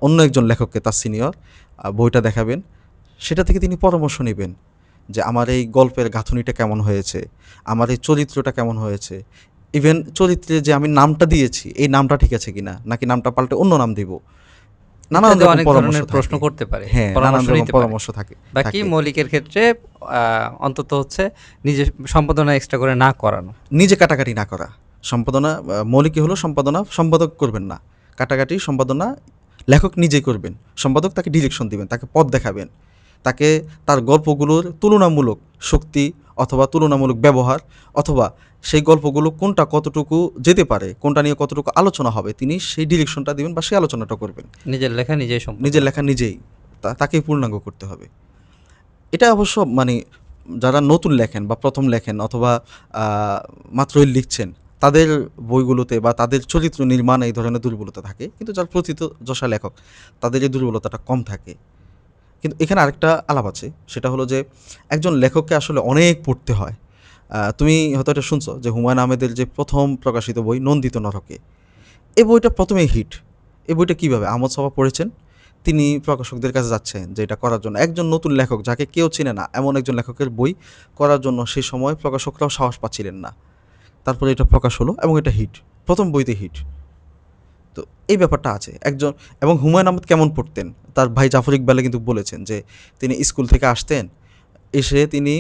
অন্য একজন লেখককে, তার সিনিয়র, বইটা দেখাবেন। সেটা থেকে তিনি পরামর্শ নেবেন যে আমার এই গল্পের গাঁথুনিটা কেমন হয়েছে, আমার এই চরিত্রটা কেমন হয়েছে, ইভেন চরিত্রে যে আমি নামটা দিয়েছি এই নামটা ঠিক আছে কিনা, নাকি নামটা পাল্টে অন্য নাম দিব। নানান ইত্যাদি রকম অনেক পরামর্শ ধরনের প্রশ্ন থাকে। করতে পারে, হ্যাঁ, নানান পরামর্শ রকম নিতে পারে। পরামর্শ থাকে বাকি থাকে মৌলিকের ক্ষেত্রে অন্তত হচ্ছে নিজে সম্পাদনা এক্সট্রা করে না করানো। নিজে কাটাকাটি না করা। সম্পাদনা মৌলিকই হলো সম্পাদনা সম্পাদক করবেন না। কাটাকাটি সম্পাদনা লেখক নিজেই করবেন। সম্পাদক তাকে ডিরেকশন দিবেন, তাকে পথ দেখাবেন, তাকে তার গল্পগুলোর তুলনামূলক শক্তি অথবা তুলনামূলক ব্যবহার, অথবা সেই গল্পগুলো কোনটা কতটুকু যেতে পারে, কোনটা নিয়ে কতটুকু আলোচনা হবে, তিনি সেই ডিরেকশনটা দিবেন বা সেই আলোচনাটা করবেন। নিজের লেখা নিজেই নিজের সম্পাদনা লেখা করা। নিজেই, তাকেই পূর্ণাঙ্গ করতে হবে। এটা অবশ্য মানে যারা নতুন লেখেন বা প্রথম লেখেন অথবা মাত্রই লিখছেন, তাদের বইগুলোতে বা তাদের চরিত্র নির্মাণে এই ধরনের দুর্বলতা থাকে, কিন্তু যারা প্রথিতযশা লেখক তাদের এই দুর্বলতাটা কম থাকে। কিন্তু এখানে আরেকটা আলাপ আছে, সেটা হলো যে একজন লেখককে আসলে অনেক পড়তে হয়। তুমি হয়তো এটা শুনছো যে হুমায়ুন আহমেদের যে প্রথম প্রকাশিত বই নন্দিত নরকে, এই বইটা প্রথমেই হিট। এই বইটা কীভাবে আহমদ ছফা পড়েছেন, তিনি প্রকাশকদের কাছে যাচ্ছেন যে এটা করার জন্য, একজন নতুন লেখক যাকে কেউ চেনে না এমন একজন লেখকের বই করার জন্য সেই সময় প্রকাশকরাও সাহস পাচ্ছিলেন না। তারপরে এটা প্রকাশ হলো এবং এটা হিট, প্রথম বইতে হিট। তো এই ব্যাপারটা আছে একজন। এবং হুমায়ুন আহমেদ কেমন পড়তেন, তার ভাই জাফর ইকবালে কিন্তু বলেছেন যে তিনি স্কুল থেকে আসতেন, এসে তিনি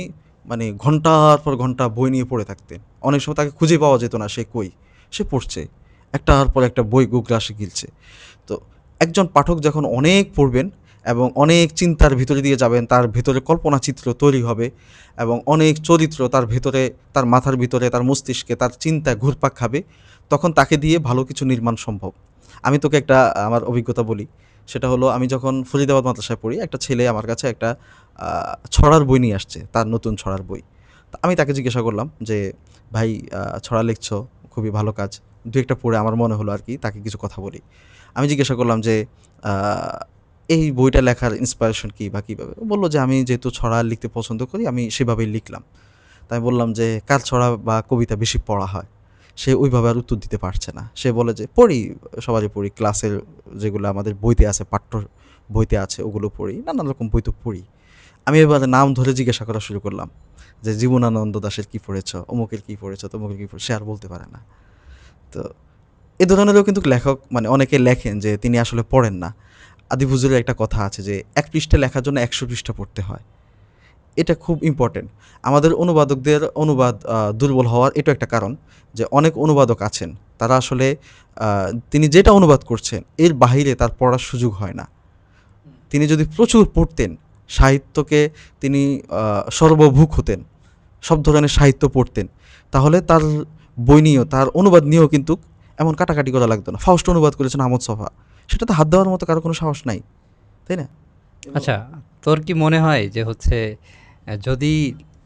মানে ঘন্টার পর ঘন্টা বই নিয়ে পড়ে থাকতেন। অনেক সময় তাকে খুঁজে পাওয়া যেত না, সে কই, সে পড়ছে, একটার পর একটা বই গুগরাসে গিলছে। তো একজন পাঠক যখন অনেক পড়বেন এবং অনেক চিন্তার ভিতরে দিয়ে যাবেন, তার ভেতরে কল্পনা চিত্র তৈরি হবে এবং অনেক চরিত্র তার ভেতরে, তার মাথার ভিতরে, তার মস্তিষ্কে, তার চিন্তায় ঘুরপাক খাবে, তখন তাকে দিয়ে ভালো কিছু নির্মাণ সম্ভব। আমি তোকে একটা আমার অভিজ্ঞতা বলি। সেটা হলো আমি যখন ফরিদাবাদ মাদ্রাসায় পড়ি, একটা ছেলে আমার কাছে একটা ছড়ার বই নিয়ে আসছে, তার নতুন ছড়ার বই। তা আমি তাকে জিজ্ঞাসা করলাম যে ভাই, ছড়া লিখছো, খুবই ভালো কাজ, দু একটা পড়ে আমার মনে হলো আর কি তাকে কিছু কথা বলি। আমি জিজ্ঞাসা করলাম যে এই বইটা লেখার ইন্সপিরেশন কী বা কীভাবে। ও বললো যে আমি যেহেতু ছড়া লিখতে পছন্দ করি আমি সেভাবেই লিখলাম। তাই বললাম যে কার ছড়া বা কবিতা বেশি পড়া হয়। সে ওইভাবে আর উত্তর দিতে পারছে না। সে বলে যে পড়ি, সবারই পড়ি, ক্লাসের যেগুলো আমাদের বইতে আছে, পাঠ্য বইতে আছে ওগুলো পড়ি, নানান রকম বই তো পড়ি। আমি এবার নাম ধরে জিজ্ঞাসা করা শুরু করলাম যে জীবনানন্দ দাশের কী পড়েছ, অমুকের কী পড়েছ, তমুকের কী পড়েছ, সে আর বলতে পারে না। তো এ ধরনেরও কিন্তু লেখক মানে অনেকে লেখেন যে তিনি আসলে পড়েন না। আদিব হুজুরের একটা কথা আছে যে ১ পৃষ্ঠা লেখার জন্য ১০০ পৃষ্ঠা পড়তে হয়। এটা খুব ইম্পর্টেন্ট। আমাদের অনুবাদকদের অনুবাদ দুর্বল হওয়ার এটাও একটা কারণ যে অনেক অনুবাদক আছেন, তারা আসলে তিনি যেটা অনুবাদ করছেন এর বাহিরে তার পড়ার সুযোগ হয় না। তিনি যদি প্রচুর পড়তেন, সাহিত্যকে তিনি সর্বভুক হতেন, সব ধরনের সাহিত্য পড়তেন, তাহলে তার বই নিয়েও তার অনুবাদ নিয়েও কিন্তু এমন কাটাকাটি করা লাগতো না। ফাউস্ট অনুবাদ করেছেন আহমদ ছফা, সেটাতে হাত দেওয়ার মতো কারো কোনো সাহস নাই, তাই না? আচ্ছা, তোর কি মনে হয় যে হচ্ছে যদি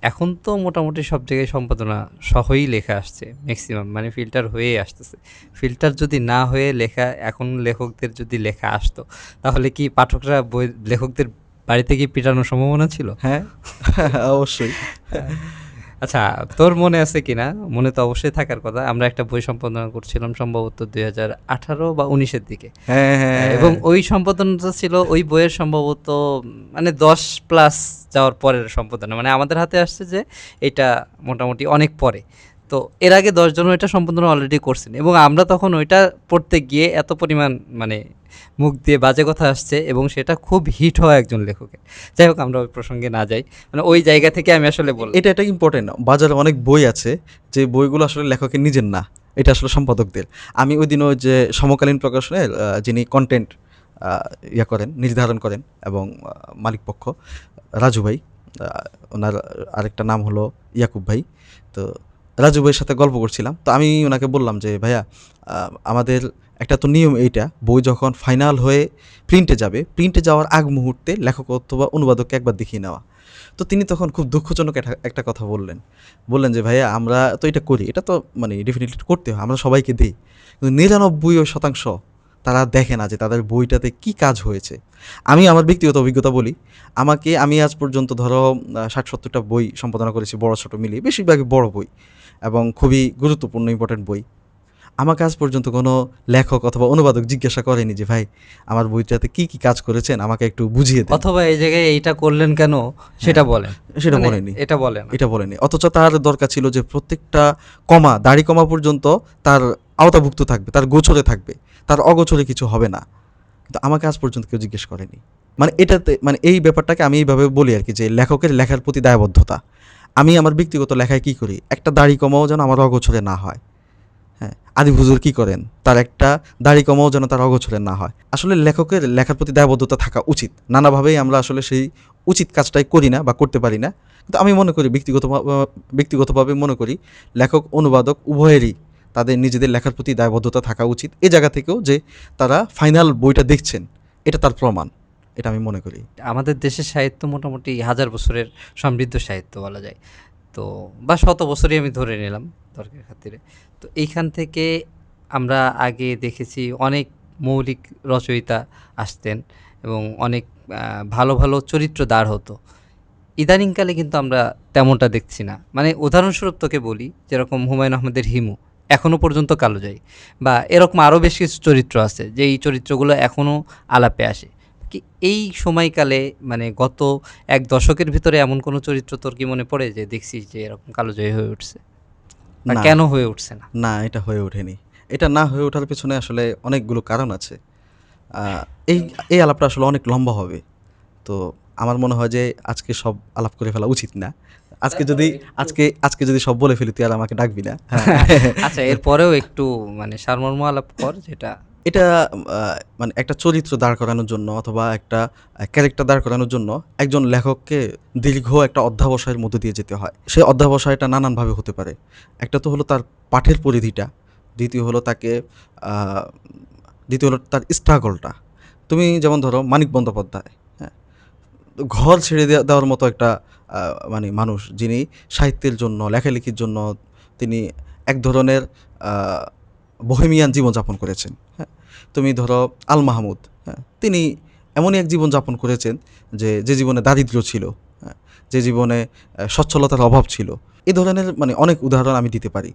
এখন তো মোটামুটি সব জায়গায় সম্পাদনা সহই লেখা আসছে ম্যাক্সিমাম, মানে ফিল্টার হয়ে আসতেছে, ফিল্টার যদি না হয়ে লেখা এখন লেখকদের যদি লেখা আসতো, তাহলে কি পাঠকরা বই লেখকদের বাড়িতে গিয়ে পিটানোর সম্ভাবনা ছিল? হ্যাঁ, অবশ্যই। আচ্ছা, তোর মনে আছে কিনা? মনে তো অবশ্যই থাকার কথা, আমরা একটা বই সম্পাদনা করছিলাম সম্ভবত 2018 বা 19-এর দিকে। হ্যাঁ, হ্যাঁ, এবং ওই সম্পাদনাটা ছিল ওই বইয়ের সম্ভবত মানে 10+ যাওয়ার পরের সম্পাদনা, মানে আমাদের হাতে আসছে যে এটা মোটামুটি অনেক পরে। তো এর আগে 10 জন ওইটা সম্পাদনা অলরেডি করছেন, এবং আমরা তখন ওইটা পড়তে গিয়ে এত পরিমাণ মানে মুখ দিয়ে বাজে কথা আসছে, এবং সেটা খুব হিট হয় একজন লেখকের। যাই হোক, আমরা ওই প্রসঙ্গে না যাই, মানে ওই জায়গা থেকে আমি আসলে বললাম। এটা একটা ইম্পর্টেন্ট। বাজারে অনেক বই আছে যে বইগুলো আসলে লেখকের নিজের না, এটা আসলে সম্পাদকদের। আমি ওই দিন ওই যে সমকালীন প্রকাশনের যিনি কন্টেন্ট করেন, নির্ধারণ করেন এবং মালিকপক্ষ রাজু ভাই, ওনার আরেকটা নাম হলো ইয়াকুব ভাই। তো রাজু ভাইয়ের সাথে গল্প করছিলাম, তো আমি ওনাকে বললাম যে ভাইয়া, আমাদের একটা তো নিয়ম এইটা, বই যখন ফাইনাল হয়ে প্রিন্টে যাবে, প্রিন্টে যাওয়ার আগ মুহূর্তে লেখক অথবা অনুবাদককে একবার দেখিয়ে নেওয়া। তো তিনি তখন খুব দুঃখজনক একটা কথা বললেন যে ভাইয়া, আমরা তো এটা করি, এটা তো মানে ডেফিনেটলি করতে হয়, আমরা সবাইকে দিই, কিন্তু 99% তারা দেখে না যে তাদের বইটাতে কি কাজ হয়েছে। আমি আমার ব্যক্তিগত অভিজ্ঞতা বলি, আমি আজ পর্যন্ত ধরো 60-70টা বই সম্পাদনা করেছি, বড় ছোট মিলিয়ে, বেশিরভাগই বড় বই এবং খুবই গুরুত্বপূর্ণ ইম্পর্টেন্ট বই। আমাকে আজ পর্যন্ত কোনো লেখক অথবা অনুবাদক জিজ্ঞাসা করেনি যে ভাই, আমার বইটাতে কি কি কাজ করেছেন আমাকে একটু বুঝিয়ে দেন, অথবা এই জায়গায় এইটা করলেন কেন সেটা বলেন, সেটা মানে বলেনি। এটা বলেন। অথচ তার দরকার ছিল যে প্রত্যেকটা কমা, দাড়ি কমা পর্যন্ত তার আওতাভুক্ত থাকবে, তার গোছরে থাকবে, তার অগোছরে কিছু হবে না। কিন্তু আমাকে আজ পর্যন্ত কেউ জিজ্ঞেস করেনি। মানে এটাতে মানে এই ব্যাপারটাকে আমি এইভাবে বলি আর কি, যে লেখকের লেখার প্রতি দায়বদ্ধতা। আমি আমার ব্যক্তিগত লেখায় কি করি, একটা দাড়ি কমাও যেন আমার অগোছরে না হয়। হ্যাঁ, আদিব হুজুর কী করেন, তার একটা দাড়ি কমাও যেন তার অগোছরে না হয়। আসলে লেখকের লেখার প্রতি দায়বদ্ধতা থাকা উচিত। নানাভাবেই আমরা আসলে সেই উচিত কাজটাই করি না বা করতে পারি না। কিন্তু আমি মনে করি, ব্যক্তিগতভাবে মনে করি লেখক অনুবাদক উভয়েরই তাদের নিজেদের লেখার প্রতি দায়বদ্ধতা থাকা উচিত। এ জায়গা থেকেও যে তারা ফাইনাল বইটা দেখছেন, এটা তার প্রমাণ, এটা আমি মনে করি। আমাদের দেশের সাহিত্য মোটামুটি 1000 বছরের সমৃদ্ধ সাহিত্য বলা যায়, তো বা 100 বছরই আমি ধরে নিলাম তর্কের খাতিরে। তো এইখান থেকে আমরা আগে দেখেছি অনেক মৌলিক রচয়িতা আসতেন এবং অনেক ভালো ভালো চরিত্র দাঁড় হতো। ইদানিংকালে কিন্তু আমরা তেমনটা দেখছি না। মানে উদাহরণস্বরূপ তোকে বলি, যেরকম হুমায়ুন আহমেদের হিমু এখনও পর্যন্ত কালোজাই, বা এরকম আরও বেশ কিছু চরিত্র আছে যে এই চরিত্রগুলো এখনও আলাপে আসে। কি এই সময়কালে মানে গত 1 দশকের ভিতরে এমন কোনো চরিত্র তোর কি মনে পড়ে যে দেখছিস যে এরকম কালোজয়ী হয়ে উঠছে, বা না, কেন হয়ে উঠছে না? না, এটা হয়ে ওঠেনি। এটা না হয়ে ওঠার পেছনে আসলে অনেকগুলো কারণ আছে। এই এই আলাপটা আসলে অনেক লম্বা হবে। তো আমার মনে হয় যে আজকে সব আলাপ করে ফেলা উচিত না। আজকে যদি সব বলে ফেলি, তুই আর আমাকে ডাকবি না। হ্যাঁ। আচ্ছা, এরপরেও একটু মানে সারমর্ম আলাপ কর, যেটা এটা মানে একটা চরিত্র দাঁড় করানোর জন্য অথবা একটা ক্যারেক্টার দাঁড় করানোর জন্য একজন লেখককে দীর্ঘ একটা অধ্যাবসায়ের মধ্য দিয়ে যেতে হয়। সেই অধ্যাবসায়টা নানানভাবে হতে পারে। একটা তো হলো তার পাঠের পরিধিটা, দ্বিতীয় হলো তার স্ট্রাগলটা। তুমি যেমন ধরো মানিক বন্দ্যোপাধ্যায়, হ্যাঁ, ঘর ছেড়ে দেওয়ার মতো একটা মানে মানুষ, যিনি সাহিত্যের জন্য, লেখালেখির জন্য তিনি এক ধরনের বোহেমিয়ান জীবনযাপন করেছেন। হ্যাঁ, তুমি ধরো আল মাহমুদ, হ্যাঁ, তিনি এমনই এক জীবনযাপন করেছেন যে জীবনে দারিদ্র্য ছিল, হ্যাঁ, যে জীবনে সচ্ছলতার অভাব ছিল। এই ধরনের মানে অনেক উদাহরণ আমি দিতে পারি।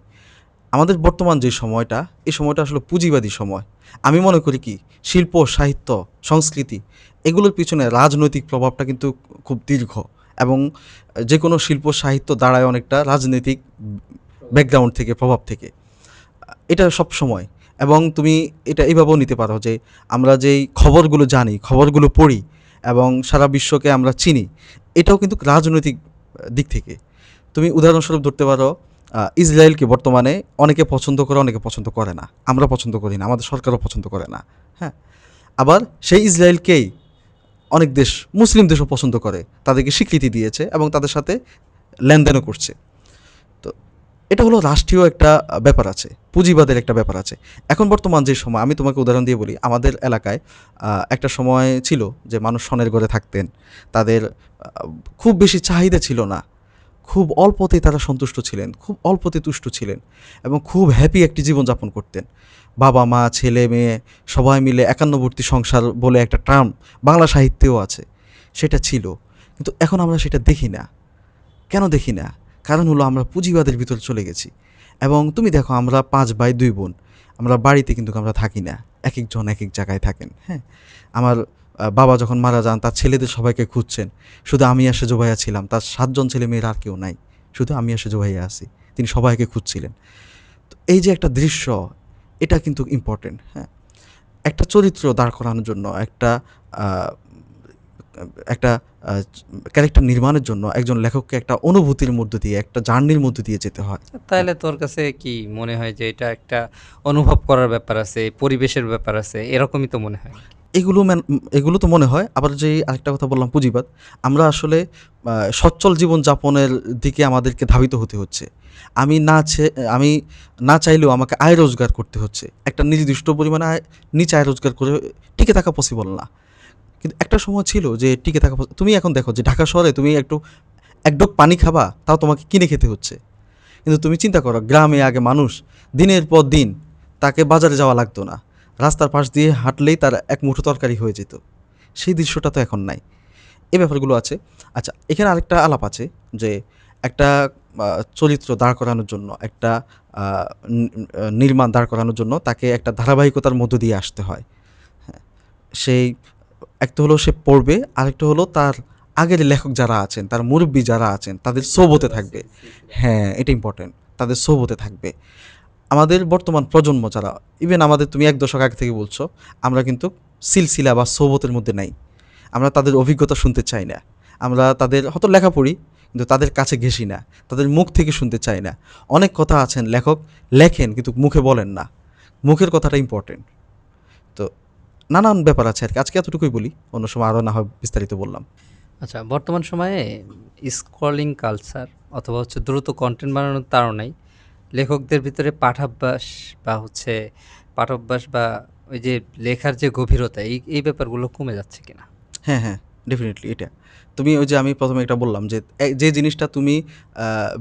আমাদের বর্তমান যে সময়টা, এই সময়টা আসলে পুঁজিবাদী সময়। আমি মনে করি কি, শিল্প, সাহিত্য, সংস্কৃতি এগুলোর পিছনে রাজনৈতিক প্রভাবটা কিন্তু খুব দীর্ঘ, এবং যে কোনো শিল্প সাহিত্য দাঁড়ায় অনেকটা রাজনৈতিক ব্যাকগ্রাউন্ড থেকে, প্রভাব থেকে। এটা সব সময়। এবং তুমি এটা এইভাবেও নিতে পারো যে আমরা যেই খবরগুলো জানি, খবরগুলো পড়ি এবং সারা বিশ্বকে আমরা চিনি, এটাও কিন্তু রাজনৈতিক দিক থেকে। তুমি উদাহরণস্বরূপ ধরতে পারো, ইসরায়েলকে বর্তমানে অনেকে পছন্দ করে, অনেকে পছন্দ করে না। আমরা পছন্দ করি না, আমাদের সরকারও পছন্দ করে না। হ্যাঁ, আবার সেই ইসরায়েলকেই অনেক দেশ, মুসলিম দেশও পছন্দ করে, তাদেরকে স্বীকৃতি দিয়েছে এবং তাদের সাথে লেনদেনও করছে। তো এটা হলো রাষ্ট্রীয় একটা ব্যাপার আছে, পুঁজিবাদের একটা ব্যাপার আছে। এখন বর্তমান যে সময়, আমি তোমাকে উদাহরণ দিয়ে বলি, আমাদের এলাকায় একটা সময় ছিল যে মানুষ সনের ঘরে থাকতেন, তাদের খুব বেশি চাহিদা ছিল না, খুব অল্পতেই তারা সন্তুষ্ট ছিলেন, খুব অল্পতে তুষ্ট ছিলেন এবং খুব হ্যাপি একটি জীবনযাপন করতেন। বাবা মা ছেলে মেয়ে সবাই মিলে একান্নবর্তী সংসার বলে একটা টার্ম বাংলা সাহিত্যেও আছে, সেটা ছিল। কিন্তু এখন আমরা সেটা দেখি না। কেন দেখি না? কারণ হলো আমরা পুঁজিবাদের ভিতরে চলে গেছি। এবং তুমি দেখো, আমরা 5 ভাই 2 বোন, আমরা বাড়িতে কিন্তু আমরা থাকি না, এক একজন এক এক জায়গায় থাকেন। হ্যাঁ, আমার বাবা যখন মারা যান, তার ছেলেদের সবাইকে খুঁজছেন, শুধু আমি আর সেজো ভাইয়া ছিলাম, তার 7 জন ছেলে মেয়ের আর কেউ নাই, শুধু আমি আর সেজো ভাইয়া আছি, তিনি সবাইকে খুঁজছিলেন। তো এই যে একটা দৃশ্য, এটা কিন্তু ইম্পর্টেন্ট। হ্যাঁ, একটা চরিত্র দাঁড় করানোর জন্য, একটা আহ, একটা ক্যারেক্টার নির্মাণের জন্য একজন লেখককে একটা অনুভূতির মধ্য দিয়ে, একটা জার্নির মধ্য দিয়ে যেতে হয়। তাহলে তোর কাছে কি মনে হয় যে এটা একটা অনুভব করার ব্যাপার আছে, পরিবেশের ব্যাপার আছে, এরকমই তো মনে হয়? এগুলো তো মনে হয়। আবার যে আরেকটা কথা বললাম, পুঁজিবাদ, আমরা আসলে সচ্ছল জীবনযাপনের দিকে আমাদেরকে ধাবিত হতে হচ্ছে। আমি না আমি না চাইলেও আমাকে আয় রোজগার করতে হচ্ছে। একটা নির্দিষ্ট পরিমাণে নিচে আয় রোজগার করে টিকে থাকা পসিবল না। কিন্তু একটা সময় ছিল যে টিকে থাকা তুমি এখন দেখো যে ঢাকা শহরে তুমি এক ঢোক পানি খাবা, তাও তোমাকে কিনে খেতে হচ্ছে। কিন্তু তুমি চিন্তা করো, গ্রামে আগে মানুষ দিনের পর দিন, তাকে বাজারে যাওয়া লাগতো না, রাস্তার পাশ দিয়ে হাঁটলেই তার এক মুঠো তরকারি হয়ে যেত। সেই দৃশ্যটা তো এখন নাই। এই ব্যাপারগুলো আছে। আচ্ছা, এখানে আরেকটা আলাপ আছে যে একটা চরিত্র দাঁড় করানোর জন্য, একটা নির্মাণ দাঁড় করানোর জন্য তাকে একটা ধারাবাহিকতার মধ্য দিয়ে আসতে হয়। হ্যাঁ, সেই একটা হলো সে পড়বে, আরেকটা হলো তার আগের লেখক যারা আছেন, তার মুরব্বী যারা আছেন, তাদের সোবতে থাকবে। হ্যাঁ, এটা ইম্পর্টেন্ট, তাদের সোবতে থাকবে। আমাদের বর্তমান প্রজন্ম যারা, ইভেন আমাদের, তুমি 1 দশক আগে থেকে বলছো, আমরা কিন্তু সিলসিলা বা সোবতের মধ্যে নাই। আমরা তাদের অভিজ্ঞতা শুনতে চাই না, আমরা তাদের হয়তো লেখা পড়ি কিন্তু তাদের কাছে ঘেঁষি না, তাদের মুখ থেকে শুনতে চাই না। অনেক কথা আছেন, লেখক লেখেন কিন্তু মুখে বলেন না, মুখের কথাটা ইম্পর্টেন্ট। তো নানান ব্যাপার আছে আর কি। আজকে এতটুকুই বলি, অন্য সময় আরও না হয় বিস্তারিত বললাম। আচ্ছা, বর্তমান সময়ে স্ক্রলিং কালচার অথবা হচ্ছে দ্রুত কন্টেন্ট বানানোর তাড়নায় লেখকদের ভিতরে পাঠাভ্যাস বা ওই যে লেখার যে গভীরতা, এই ব্যাপারগুলো কমে যাচ্ছে কিনা? হ্যাঁ, হ্যাঁ, ডেফিনিটলি এটা। তুমি ওই যে আমি প্রথমে একটা বললাম যে যে জিনিসটা তুমি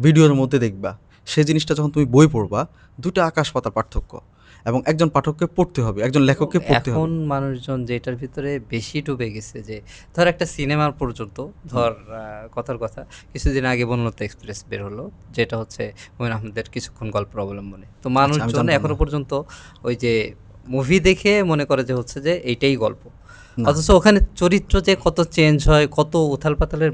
ভিডিওর মধ্যে দেখবা, সেই জিনিসটা যখন তুমি বই পড়বা, 2টা আকাশ পাতাল পার্থক্য। এবং একজন পাঠককে পড়তে হবে, একজন লেখককে পড়তে এখন হবে। মানুষজন যেটার ভিতরে বেশি ডুবে গেছে, যে ধর একটা সিনেমার পর্যন্ত, ধর কথার কথা কিছুদিন আগে বনলতা এক্সপ্রেস বের হলো, যেটা হচ্ছে হুমায়ূন আহমেদের কিছুক্ষণ গল্পের অবলম্বনে। তো আচ্ছা, আমি মানুষজন জানতাম এখনো না। পর্যন্ত ওই যে মুভি দেখে মনে করে যে হচ্ছে যে এইটাই গল্প, না, অথচ ওখানে চরিত্র যে কত চেঞ্জ হয়, কত উথাল পাতালের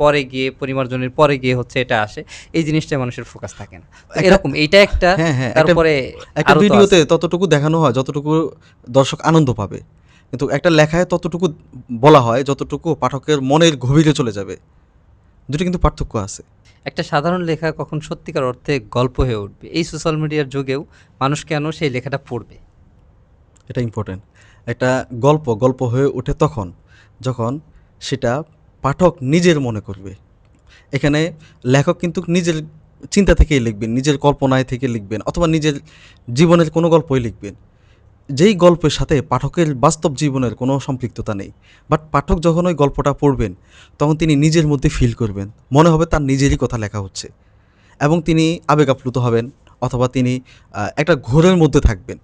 পরে গিয়ে, পরিমার্জনের পরে গিয়ে হচ্ছে এটা আসে, এই জিনিসটা মানুষের ফোকাস থাকে না। তো একটা এরকম এইটা একটা। হ্যাঁ, হ্যাঁ, তারপরে একটা আরো তো ভিডিওতে আছে। ততটুকু দেখানো হয় যতটুকু দর্শক আনন্দ পাবে। কিন্তু একটা লেখায় ততটুকু বলা হয় যতটুকু পাঠকের মনের গভীরে চলে যাবে। দুটো কিন্তু পার্থক্য আছে। একটা সাধারণ লেখা কখন সত্যিকার অর্থে গল্প হয়ে উঠবে, এই সোশ্যাল মিডিয়ার যুগেও মানুষ কেন সেই লেখাটা পড়বে? এটা ইম্পর্টেন্ট। একটা গল্প হয়ে ওঠে তখন যখন সেটা পাঠক নিজের মনে করবে। এখানে লেখক কিন্তু নিজের চিন্তা থেকেই লিখবেন, নিজের কল্পনায় থেকে লিখবেন, অথবা নিজের জীবনের কোনো গল্পই লিখবেন, যেই গল্পের সাথে পাঠকের বাস্তব জীবনের কোনো সম্পৃক্ততা নেই। বাট পাঠক যখন ওই গল্পটা পড়বেন, তখন তিনি নিজের মধ্যে ফিল করবেন, মনে হবে তার নিজেরই কথা লেখা হচ্ছে, এবং তিনি আবেগ আপ্লুত হবেন, অথবা তিনি একটা ঘোরের মধ্যে থাকবেন।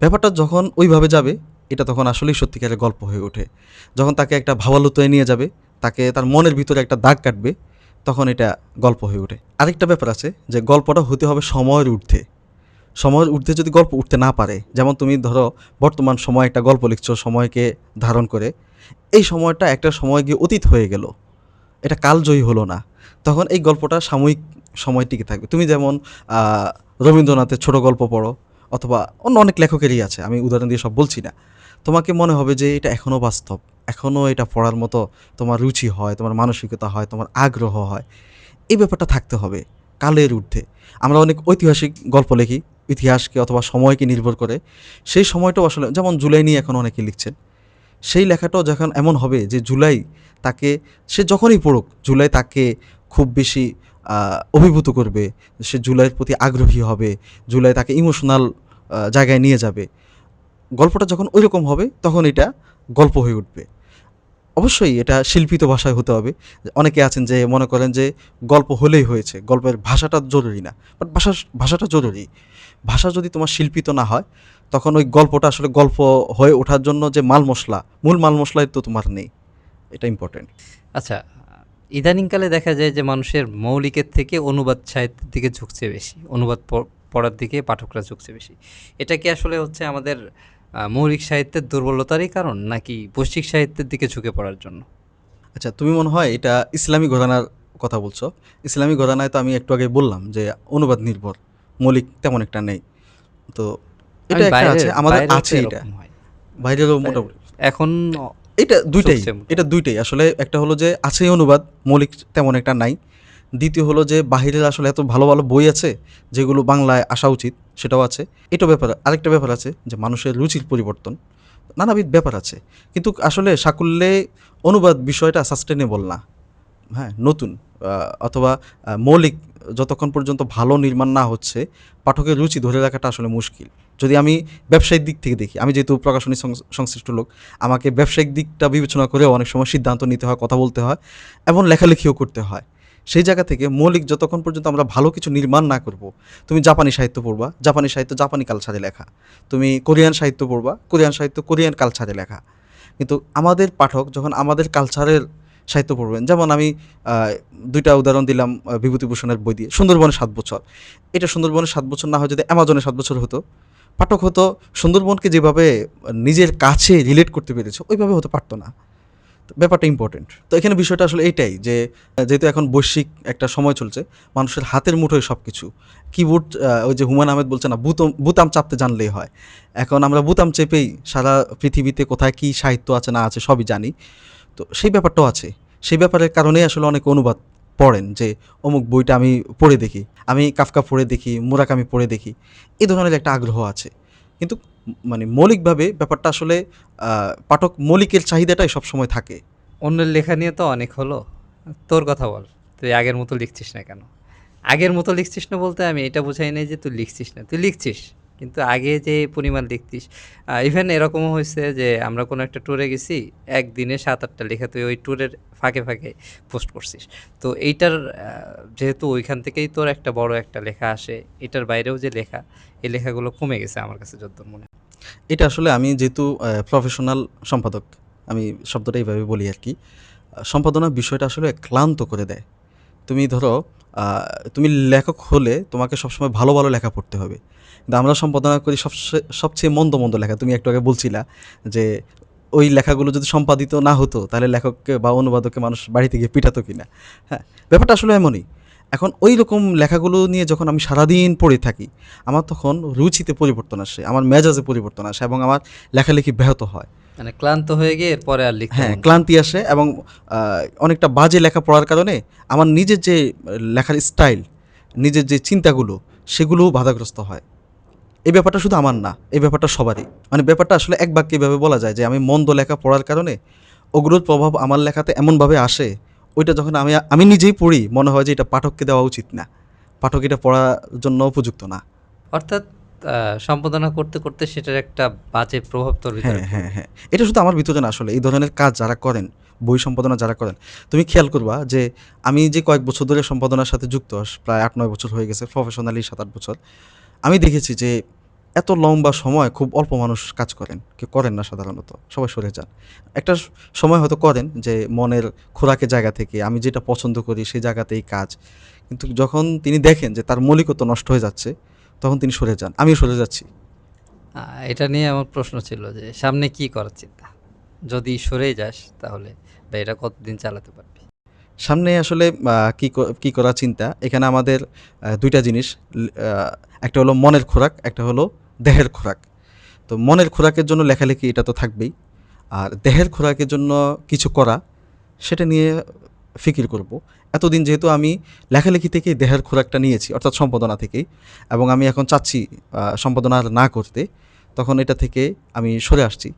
ব্যাপারটা যখন ওইভাবে যাবে, এটা তখন আসলেই সত্যিকারের গল্প হয়ে ওঠে। যখন তাকে একটা ভাবালুতোয় নিয়ে যাবে, তাকে তার মনের ভিতরে একটা দাগ কাটবে, তখন এটা গল্প হয়ে ওঠে। আরেকটা ব্যাপার আছে যে গল্পটা হতে হবে সময়ের ঊর্ধ্বে। সময়ের ঊর্ধ্বে যদি গল্প উঠতে না পারে, যেমন তুমি ধরো বর্তমান সময়ে একটা গল্প লিখছো সময়কে ধারণ করে, এই সময়টা একটা সময় গিয়ে অতীত হয়ে গেল, এটা কালজয়ী হলো না, তখন এই গল্পটা সাময়িক সময় টিকে থাকবে। তুমি যেমন রবীন্দ্রনাথের ছোট গল্প পড়ো, অথবা অন্য অনেক লেখকেরই আছে, আমি উদাহরণ দিয়ে সব বলছি না, তোমাকে মনে হবে যে এটা এখনও বাস্তব, এখনও এটা পড়ার মতো তোমার রুচি হয়, তোমার মানসিকতা হয়, তোমার আগ্রহ হয়। এই ব্যাপারটা থাকতে হবে কালের ঊর্ধ্বে। আমরা অনেক ঐতিহাসিক গল্প লিখি, ইতিহাসকে অথবা সময়কে নির্ভর করে, সেই সময়টাও আসলে যেমন জুলাই নিয়ে এখন অনেকে লিখছেন, সেই লেখাটাও যখন এমন হবে যে জুলাই তাকে, সে যখনই পড়ুক জুলাই তাকে খুব বেশি অভিভূত করবে, সে জুলাইয়ের প্রতি আগ্রহী হবে, জুলাই তাকে ইমোশনাল জায়গায় নিয়ে যাবে। গল্পটা যখন ওই রকম হবে তখন এটা গল্প হয়ে উঠবে। অবশ্যই এটা শিল্পিত ভাষায় হতে হবে। অনেকে আছেন যে মনে করেন যে গল্প হলেই হয়েছে, গল্পের ভাষাটা জরুরি না, বাট ভাষাটা জরুরি। ভাষা যদি তোমার শিল্পিত না হয়, তখন ওই গল্পটা আসলে গল্প হয়ে ওঠার জন্য যে মূল মাল মশলাই তো তোমার নেই। এটা ইম্পর্টেন্ট। আচ্ছা, ইদানিংকালে দেখা যায় যে মানুষের মৌলিকের থেকে অনুবাদ সাহিত্যের দিকে ঝুঁকছে বেশি, অনুবাদ পড়ার দিকে পাঠকরা ঝুঁকছে বেশি। এটা কি আসলে হচ্ছে আমাদের মৌলিক সাহিত্যের দুর্বলতারই কারণ, নাকি বৈশ্বিক সাহিত্যের দিকে ঝুঁকে পড়ার জন্য? আচ্ছা, তুমি মনে হয় এটা ইসলামী ঘরানার কথা বলছো। ইসলামী ঘরানায় তো আমি একটু আগে বললাম যে অনুবাদ নির্ভর, মৌলিক তেমন একটা নেই। তো এটা আমি একটা আছে, আমাদের বাইরেও তো আছে এটা, এরকম হয়। বাইরেরও তাই মোটামুটি। এখন এটা দুইটাই, চলছে এটা দুইটাই আসলে। একটা হলো যে আছেই অনুবাদ, মৌলিক তেমন একটা নাই। দ্বিতীয় হলো যে বাহিরের আসলে এত ভালো ভালো বই আছে যেগুলো বাংলায় আসা উচিত, সেটাও আছে। এটা ব্যাপার। আরেকটা ব্যাপার আছে যে মানুষের রুচির পরিবর্তন, নানাবিধ ব্যাপার আছে। কিন্তু আসলে সাকুল্যে অনুবাদ বিষয়টা সাস্টেনেবল না। হ্যাঁ, নতুন অথবা মৌলিক যতক্ষণ পর্যন্ত ভালো নির্মাণ না হচ্ছে, পাঠকের রুচি ধরে রাখাটা আসলে মুশকিল। যদি আমি ব্যবসায়িক দিক থেকে দেখি, আমি যেহেতু প্রকাশনী সংশ্লিষ্ট লোক, আমাকে ব্যবসায়িক দিকটা বিবেচনা করেও অনেক সময় সিদ্ধান্ত নিতে হয়, কথা বলতে হয়, এবং লেখালেখিও করতে হয়। সেই জায়গা থেকে মৌলিক যতক্ষণ পর্যন্ত আমরা ভালো কিছু নির্মাণ না করব, তুমি জাপানি সাহিত্য পড়বা, জাপানি সাহিত্য জাপানি কালচারে লেখা, তুমি কোরিয়ান সাহিত্য পড়বা, কোরিয়ান সাহিত্য কোরিয়ান কালচারে লেখা। কিন্তু আমাদের পাঠক যখন আমাদের কালচারের সাহিত্য পড়বেন, যেমন আমি দুইটা উদাহরণ দিলাম বিভূতিভূষণের বই দিয়ে, সুন্দরবনের ৭ বছর। এটা সুন্দরবনের ৭ বছর না হয় যদি অ্যামাজনের ৭ বছর হতো, পাঠক হতো সুন্দরবনকে যেভাবে নিজের কাছে রিলেট করতে পেরেছে ওইভাবে হতে পারতো না। তো ব্যাপারটা ইম্পর্টেন্ট। তো এখানে বিষয়টা আসলে এইটাই যে যেহেতু এখন বৈশ্বিক একটা সময় চলছে, মানুষের হাতের মুঠোয় সব কিছু। কিবোর্ড, ওই যে হুমায়ুন আহমেদ বলছে না, বুতাম চাপতে জানলেই হয়। এখন আমরা বুতাম চেপেই সারা পৃথিবীতে কোথায় কী সাহিত্য আছে না আছে সবই জানি। তো সেই ব্যাপারটাও আছে। সেই ব্যাপারের কারণেই আসলে অনেকে অনুবাদ পড়েন যে অমুক বইটা আমি পড়ে দেখি, আমি কাফকা পড়ে দেখি, মুরাকামি পড়ে দেখি। এই ধরনের একটা আগ্রহ আছে। কিন্তু মানে মৌলিকভাবে ব্যাপারটা আসলে পাঠক মৌলিকের চাহিদাটাই সবসময় থাকে। অন্যের লেখা নিয়ে তো অনেক হলো, তোর কথা বল। তুই আগের মতো লিখছিস না কেন? আগের মতো লিখছিস না বলতে আমি এটা বোঝাই নাই যে তুই লিখছিস না, তুই লিখছিস, কিন্তু আগে যে পরিমাণ লিখতিস। ইভেন এরকমও হয়েছে যে আমরা কোনো একটা ট্যুরে গেছি, একদিনে 7-8টা লেখা তুই ওই ট্যুরের ফাঁকে ফাঁকে পোস্ট করছিস। তো এইটার যেহেতু ওইখান থেকেই তোর একটা বড় একটা লেখা আসে, এটার বাইরেও যে লেখা, এই লেখাগুলো কমে গেছে আমার কাছে যতদূর মনে হয়। এটা আসলে আমি যেহেতু প্রফেশনাল সম্পাদক, আমি শব্দটা এইভাবে বলি আর কি। সম্পাদনার বিষয়টা আসলে ক্লান্ত করে দেয়। তুমি ধরো তুমি লেখক হলে তোমাকে সবসময় ভালো ভালো লেখা পড়তে হবে, কিন্তু আমরা সম্পাদনা করি সবচেয়ে মন্দ মন্দ লেখা। তুমি একটু আগে বলছিলা যে ওই লেখাগুলো যদি সম্পাদিত না হতো তাহলে লেখককে বা অনুবাদককে মানুষ বাড়িতে গিয়ে পিটাতো কিনা। হ্যাঁ, ব্যাপারটা আসলে এমনই। এখন ওই রকম লেখাগুলো নিয়ে যখন আমি সারাদিন পড়ে থাকি, আমার তখন রুচিতে পরিবর্তন আসে, আমার মেজাজে পরিবর্তন আসে, এবং আমার লেখালেখি ব্যাহত হয়। মানে ক্লান্ত হয়ে গিয়ে এরপরে আর লিখতে হ্যাঁ, মন চায় না। ক্লান্তি আসে, এবং অনেকটা বাজে লেখা পড়ার কারণে আমার নিজের যে লেখার স্টাইল, নিজের যে চিন্তাগুলো, সেগুলোও বাধাগ্রস্ত হয়। এই ব্যাপারটা শুধু আমার না, এই ব্যাপারটা সবারই। মানে ব্যাপারটা আসলে এক বাক্যে এভাবে বলা যায় যে আমি মন্দ লেখা পড়ার কারণে ওগুলোর প্রভাব আমার লেখাতে এমনভাবে আসে, ওইটা যখন আমি নিজেই পড়ি মনে হয় যে এটা পাঠককে দেওয়া উচিত না, পাঠক এটা পড়ার জন্য উপযুক্ত না। অর্থাৎ সম্পাদনা করতে করতে সেটার একটা বাজে প্রভাব তোর ভিতরে হ্যাঁ, হ্যাঁ, পড়বে। হ্যাঁ। এটা শুধু আমার ভিতরে না আসলে, এই ধরনের কাজ যারা করেন, বই সম্পাদনা যারা করেন, তুমি খেয়াল করবা যে আমি যে কয়েক বছর ধরে সম্পাদনার সাথে যুক্ত, প্রায় ৮-৯ বছর হয়ে গেছে, প্রফেশনালি ৭-৮ বছর। আমি দেখেছি যে এত লম্বা সময় খুব অল্প মানুষ কাজ করেন। কেউ করেন না সাধারণত, সবাই সরে যান। একটা সময় হয়তো করেন যে মনের খোরাকের জায়গা থেকে আমি যেটা পছন্দ করি সেই জায়গাতেই কাজ। কিন্তু যখন তিনি দেখেন যে তার মৌলিকত্ব নষ্ট হয়ে যাচ্ছে, তখন তিনি সরে যান, আমিও সরে যাচ্ছি। এটা নিয়ে আমার প্রশ্ন ছিল যে সামনে কি করার চিন্তা, যদি সরে যাস তাহলে বা এটা কতদিন চালাতে পারবি? সামনে আসলে কি করার চিন্তা, এখানে আমাদের দুইটা জিনিস, একটা হলো মনের খোরাক, একটা হলো দেহের খোরাক। তো মনের খোরাকের জন্য লেখালেখি এটা তো থাকবেই, আর দেহের খোরাকের জন্য কিছু করা, সেটা নিয়ে ফিকির করব। এতদিন যেহেতু আমি লেখালেখি থেকেই দেহের খোরাকটা নিয়েছি, অর্থাৎ সম্পাদনা থেকেই, এবং আমি এখন চাচ্ছি সম্পাদনা আর না করতে, তখন এটা থেকে আমি সরে আসছি।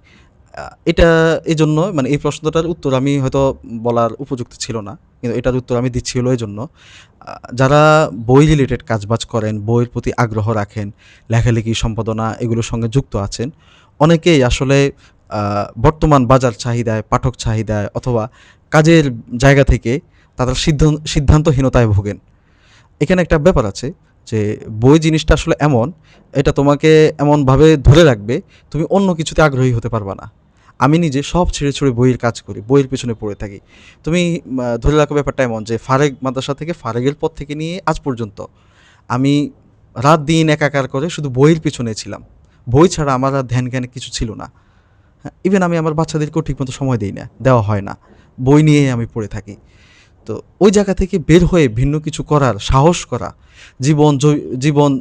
এটা এই জন্য, মানে এই প্রশ্নটার উত্তর আমি হয়তো বলার উপযুক্ত ছিল না, কিন্তু এটার উত্তর আমি দিচ্ছি হলো এই জন্য, যারা বই রিলেটেড কাজবাজ করেন, বইয়ের প্রতি আগ্রহ রাখেন, লেখালেখি সম্পাদনা এগুলোর সঙ্গে যুক্ত আছেন, অনেকেই আসলে বর্তমান বাজার চাহিদায়, পাঠক চাহিদায় অথবা কাজের জায়গা থেকে তারা সিদ্ধান্তহীনতায় ভোগেন। এখানে একটা ব্যাপার আছে যে বই জিনিসটা আসলে এমন, এটা তোমাকে এমনভাবে ধরে রাখবে, তুমি অন্য কিছুতে আগ্রহী হতে পারবা না। আমি নিজে সব ছেড়ে ছুড়ে বইয়ের কাজ করি, বইয়ের পেছনে পড়ে থাকি। তুমি ধরে রাখো ব্যাপারটা এমন যে ফারেক মাদ্রাসা থেকে, ফারেকের পর থেকে নিয়ে আজ পর্যন্ত আমি রাত দিন একাকার করে শুধু বইয়ের পিছনে ছিলাম। বই ছাড়া আমার আর ধ্যান জ্ঞানে কিছু ছিল না। হ্যাঁ, ইভেন আমি আমার বাচ্চাদেরকেও ঠিকমতো সময় দিই না, দেওয়া হয় না, বই নিয়ে আমি পড়ে থাকি। তো ওই জায়গা থেকে বের হয়ে ভিন্ন কিছু করার সাহস করা, জীবন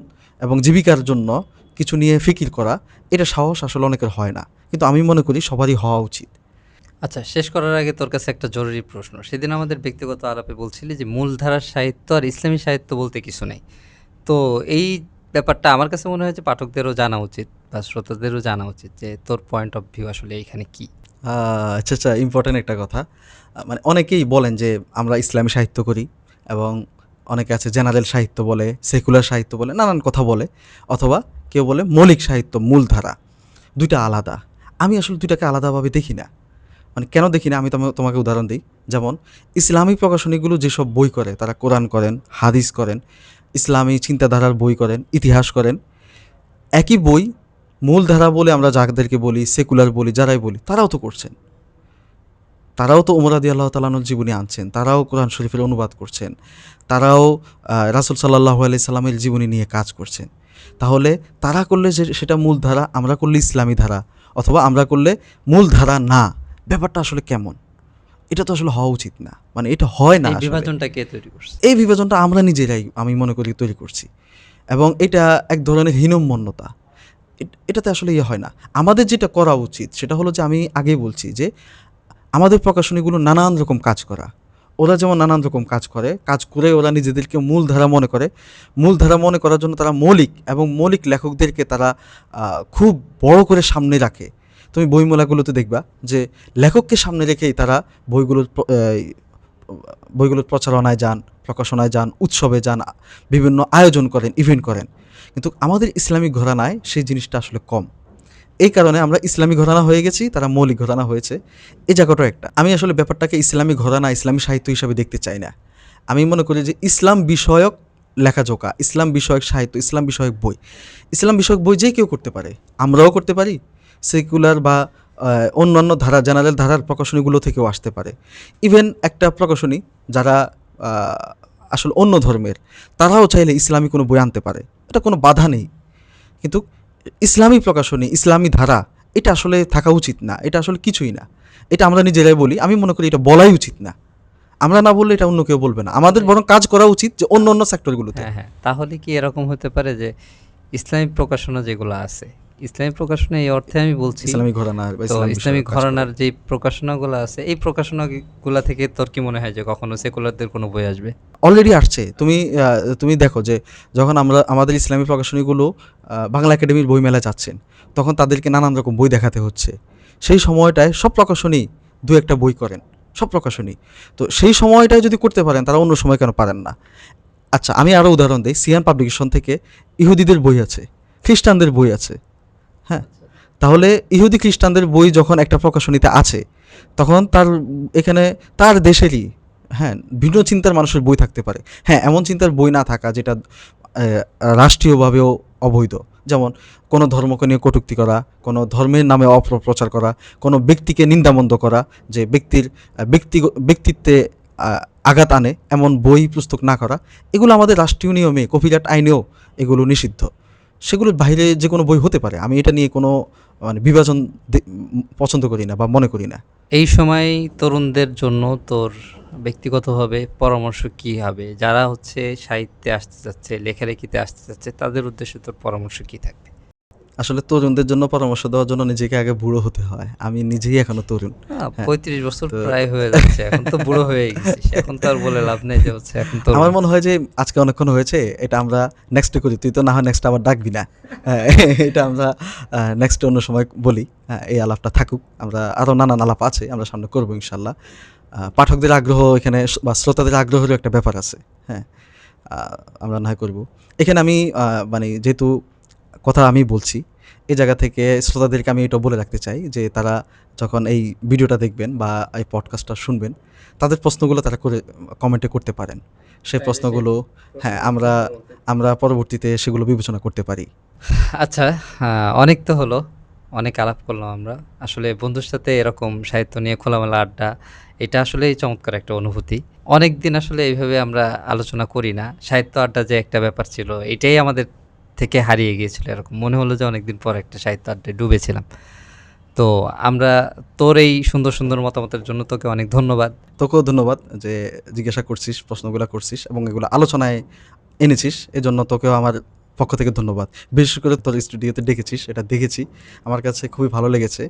এবং জীবিকার জন্য কিছু নিয়ে ফিকির করা, এটা সাহস আসলে অনেকের হয় না, কিন্তু আমি মনে করি সবারই হওয়া উচিত। আচ্ছা, শেষ করার আগে তোর কাছে একটা জরুরি প্রশ্ন। সেদিন আমাদের ব্যক্তিগত আলাপে বলছিলি যে মূলধারার সাহিত্য আর ইসলামী সাহিত্য বলতে কিছু নেই। তো এই ব্যাপারটা আমার কাছে মনে হয় যে পাঠকদেরও জানা উচিত বা শ্রোতাদেরও জানা উচিত যে তোর পয়েন্ট অফ ভিউ আসলে এইখানে কি। আচ্ছা আচ্ছা, ইম্পর্ট্যান্ট একটা কথা। মানে অনেকেই বলেন যে আমরা ইসলামী সাহিত্য করি, এবং অনেকে আছে জেনারেল সাহিত্য বলে, সেকুলার সাহিত্য বলে, নানান কথা বলে, অথবা কেউ বলে মৌলিক সাহিত্য, মূলধারা। দুইটা আলাদা। আমি আসলে দুইটাকে আলাদাভাবে দেখি না। মানে কেন দেখি না, আমি তোমাকে উদাহরণ দিই। যেমন ইসলামিক প্রকাশনীগুলো যেসব বই করে, তারা কোরআন করেন, হাদিস করেন, ইসলামী চিন্তাধারার বই করেন, ইতিহাস করেন। একই বই মূলধারা বলে আমরা যাদেরকে বলি, সেকুলার বলি, যারাই বলি, তারাও তো করছেন। তারাও তো ওমর রাদিয়াল্লাহু তাআলা আনহুর জীবনী আনছেন, তারাও কোরআন শরীফের অনুবাদ করছেন, তারাও রাসূল সাল্লাল্লাহু আলাইহি সাল্লামের জীবনী নিয়ে কাজ করছেন। তাহলে তারা করলে যে সেটা মূলধারা, আমরা করলে ইসলামী ধারা, অথবা আমরা করলে মূলধারা না, ব্যাপারটা আসলে কেমন? এটা তো আসলে হওয়া উচিত না, মানে এটা হয় না এই আসলে। বিভাজনটা কে তৈরি করছে? এই বিভাজনটা আমরা নিজেরাই, আমি মনে করি, তৈরি করছি, এবং এটা এক ধরনের হীনম্মন্যতা। এটাতে আসলে ইয়ে হয় না। আমাদের যেটা করা উচিত সেটা হলো যে, আমি আগেই বলছি যে আমাদের প্রকাশনীগুলো নানান রকম কাজ করা। ওরা যেমন নানান রকম কাজ করে, কাজ করে ওরা নিজেদেরকে মূলধারা মনে করে। মূলধারা মনে করার জন্য তারা মৌলিক এবং মৌলিক লেখকদেরকে তারা খুব বড় করে সামনে রাখে। তুমি বইমেলাগুলোতে দেখবা যে লেখককে সামনে রেখেই তারা বইগুলোর প্রচারণায় যান, প্রকাশনায় যান, উৎসবে যান, বিভিন্ন আয়োজন করেন, ইভেন্ট করেন। কিন্তু আমাদের ইসলামিক ঘরানায় সেই জিনিসটা আসলে কম। এই কারণে আমরা ইসলামী ঘরানা হয়ে গেছি, তারা মৌলিক ঘরানা হয়েছে। এই জায়গাটাও একটা। আমি আসলে ব্যাপারটাকে ইসলামী ঘরানা, ইসলামী সাহিত্য হিসাবে দেখতে চাই না। আমি মনে করি যে ইসলাম বিষয়ক লেখাজোকা, ইসলাম বিষয়ক সাহিত্য, ইসলাম বিষয়ক বই, ইসলাম বিষয়ক বই যে কেউ করতে পারে, আমরাও করতে পারি। সেকুলার বা অন্যান্য ধারা, জেনারেল ধারার প্রকাশনীগুলো থেকেও আসতে পারে। ইভেন একটা প্রকাশনী যারা আসলে অন্য ধর্মের, তারাও চাইলে ইসলামী কোনো বই আনতে পারে, এটা কোনো বাধা নেই। কিন্তু ইসলামী প্রকাশনী, ইসলামী ধারা, এটা আসলে থাকা উচিত না, এটা আসলে কিছুই না। এটা আমরা নিজেরাই বলি, আমি মনে করি এটা বলাই উচিত না। আমরা না বললে এটা অন্য কেউ বলবে না, আমাদের বরং কাজ করা উচিত যে অন্য অন্য সেক্টরগুলোতে। হ্যাঁ হ্যাঁ, তাহলে কি এরকম হতে পারে যে ইসলামিক প্রকাশনা যেগুলো আছে, ইসলামিক প্রকাশনা এই অর্থে আমি বলছি, ইসলামী ঘরানা বা তো ইসলাম ইসলামিক বিষয়ক কাজ করে। ঘরানার যে প্রকাশনাগুলো আছে, এই প্রকাশনাগুলা থেকে তোর কি মনে হয় যে কখনো সেকুলারদের কোনো বই আসবে? অলরেডি আসছে। তুমি দেখো যে যখন আমরা আমাদের ইসলামী প্রকাশনীগুলো বাংলা একাডেমির বইমেলায় যাচ্ছেন, তখন তাদেরকে নানান রকম বই দেখাতে হচ্ছে। সেই সময়টায় সব প্রকাশনী দু একটা বই করেন, সব প্রকাশনী। তো সেই সময়টায় যদি করতে পারেন, তারা অন্য সময় কেন পারেন না? আচ্ছা, আমি আরও উদাহরণ দিই। সিয়ান পাবলিকেশন থেকে ইহুদিদের বই আছে, খ্রিস্টানদের বই আছে। হ্যাঁ, তাহলে ইহুদি খ্রিস্টানদের বই যখন একটা প্রকাশনীতে আছে, তখন তার এখানে তার দেশেরই, হ্যাঁ, ভিন্ন চিন্তার মানুষের বই থাকতে পারে। হ্যাঁ, এমন চিন্তার বই না থাকা যেটা রাষ্ট্রীয়ভাবেও অবৈধ। যেমন কোনো ধর্মকে নিয়ে কটূক্তি করা, কোনো ধর্মের নামে অপপ্রচার করা, কোনো ব্যক্তিকে নিন্দামন্দ করা, যে ব্যক্তিত্বে আঘাত আনে এমন বই পুস্তক না করা, এগুলো আমাদের রাষ্ট্রীয় নিয়মে, কপিরাইট আইনেও এগুলো নিষিদ্ধ। সেগুলোর বাইরে যে কোনো বই হতে পারে। আমি এটা নিয়ে কোনো মানে বিভাজন পছন্দ করি না বা মনে করি না। এই সময় তরুণদের জন্য তোর ব্যক্তিগতভাবে পরামর্শ কি হবে? যারা হচ্ছে সাহিত্যে আসতে চাচ্ছে, লেখালেখিতে আসতে চাচ্ছে, তাদের উদ্দেশ্যে তোর পরামর্শ কি থাকবে? আসলে তরুণদের জন্য পরামর্শ দেওয়ার জন্য নিজেকে আগে বুড়ো হতে হয়। আমি নিজেই এখনো তরুণ। হ্যাঁ, ৩৫ বছর তো প্রায় হয়ে যাচ্ছে। এখন তো বুড়ো হয়ে গেছিস। এখন তো আর বলে লাভ নেই যে হচ্ছে এখন তরুণ। আমার মনে হয় যে আজকে অনেকক্ষণ হয়েছে, এটা আমরা নেক্সটে করি। তুই তো না হয় নেক্সট আবার ডাকবি না। হ্যাঁ, এটা আমরা নেক্সট অন্য সময় বলি। হ্যাঁ, এই আলাপটা থাকুক। আমরা আরও নানান আলাপ আছে, আমরা সামনে করবো ইনশাল্লাহ। পাঠকদের আগ্রহ এখানে বা শ্রোতাদের আগ্রহেরও একটা ব্যাপার আছে। হ্যাঁ, আমরা না হয় করবো। এখানে আমি মানে যেহেতু কথা আমি বলছি, এই জায়গা থেকে শ্রোতাদেরকে আমি এটা বলে রাখতে চাই যে তারা যখন এই ভিডিওটা দেখবেন বা এই পডকাস্টটা শুনবেন, তাদের প্রশ্নগুলো তারা কমেন্টে করতে পারেন। সেই প্রশ্নগুলো হ্যাঁ, আমরা পরবর্তীতে সেগুলো বিবেচনা করতে পারি। আচ্ছা, অনেক তো হলো। অনেক আলাপ করলাম আমরা। আসলে বন্ধুর সাথে এরকম সাহিত্য নিয়ে খোলামেলা আড্ডা, এটা আসলেই চমৎকার একটা অনুভূতি। অনেকদিন আসলে এইভাবে আমরা আলোচনা করি না। সাহিত্য আড্ডা যে একটা ব্যাপার ছিল, এটাই আমাদের থেকে হারিয়ে গিয়েছিল এরকম। মনে হলো যে অনেকদিন পর একটা সাহিত্য আড্ডায় ডুবেছিলাম। তো আমরা তোর এই সুন্দর, সুন্দর মতামতের জন্য তোকে অনেক ধন্যবাদ। তোকেও ধন্যবাদ যে জিজ্ঞাসা করছিস, প্রশ্নগুলো করছিস এবং এগুলো আলোচনায় এনেছিস। এজন্য তোকেও আমার পক্ষ থেকে ধন্যবাদ। বিশেষ করে তোর স্টুডিওতে ডেকেছিস, এটা দেখেছি। আমার কাছে খুবই ভালো লেগেছে।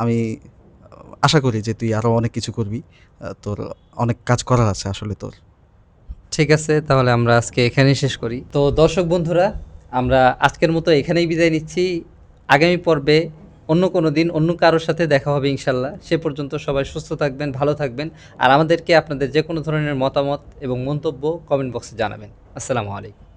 আমি আশা করি যে তুই আরও অনেক কিছু করবি। তোর অনেক কাজ করার আছে আসলে তোর। ঠিক আছে, তাহলে আমরা আজকে এখানেই শেষ করি। তো দর্শক বন্ধুরা, আমরা আজকের মতো এখানেই বিদায় নিচ্ছি। আগামী পর্বে অন্য কোনো দিন অন্য কারোর সাথে দেখা হবে ইনশাল্লাহ। সে পর্যন্ত সবাই সুস্থ থাকবেন, ভালো থাকবেন। আর আমাদেরকে আপনাদের যে কোনো ধরনের মতামত এবং মন্তব্য কমেন্ট বক্সে জানাবেন। আসসালামু আলাইকুম।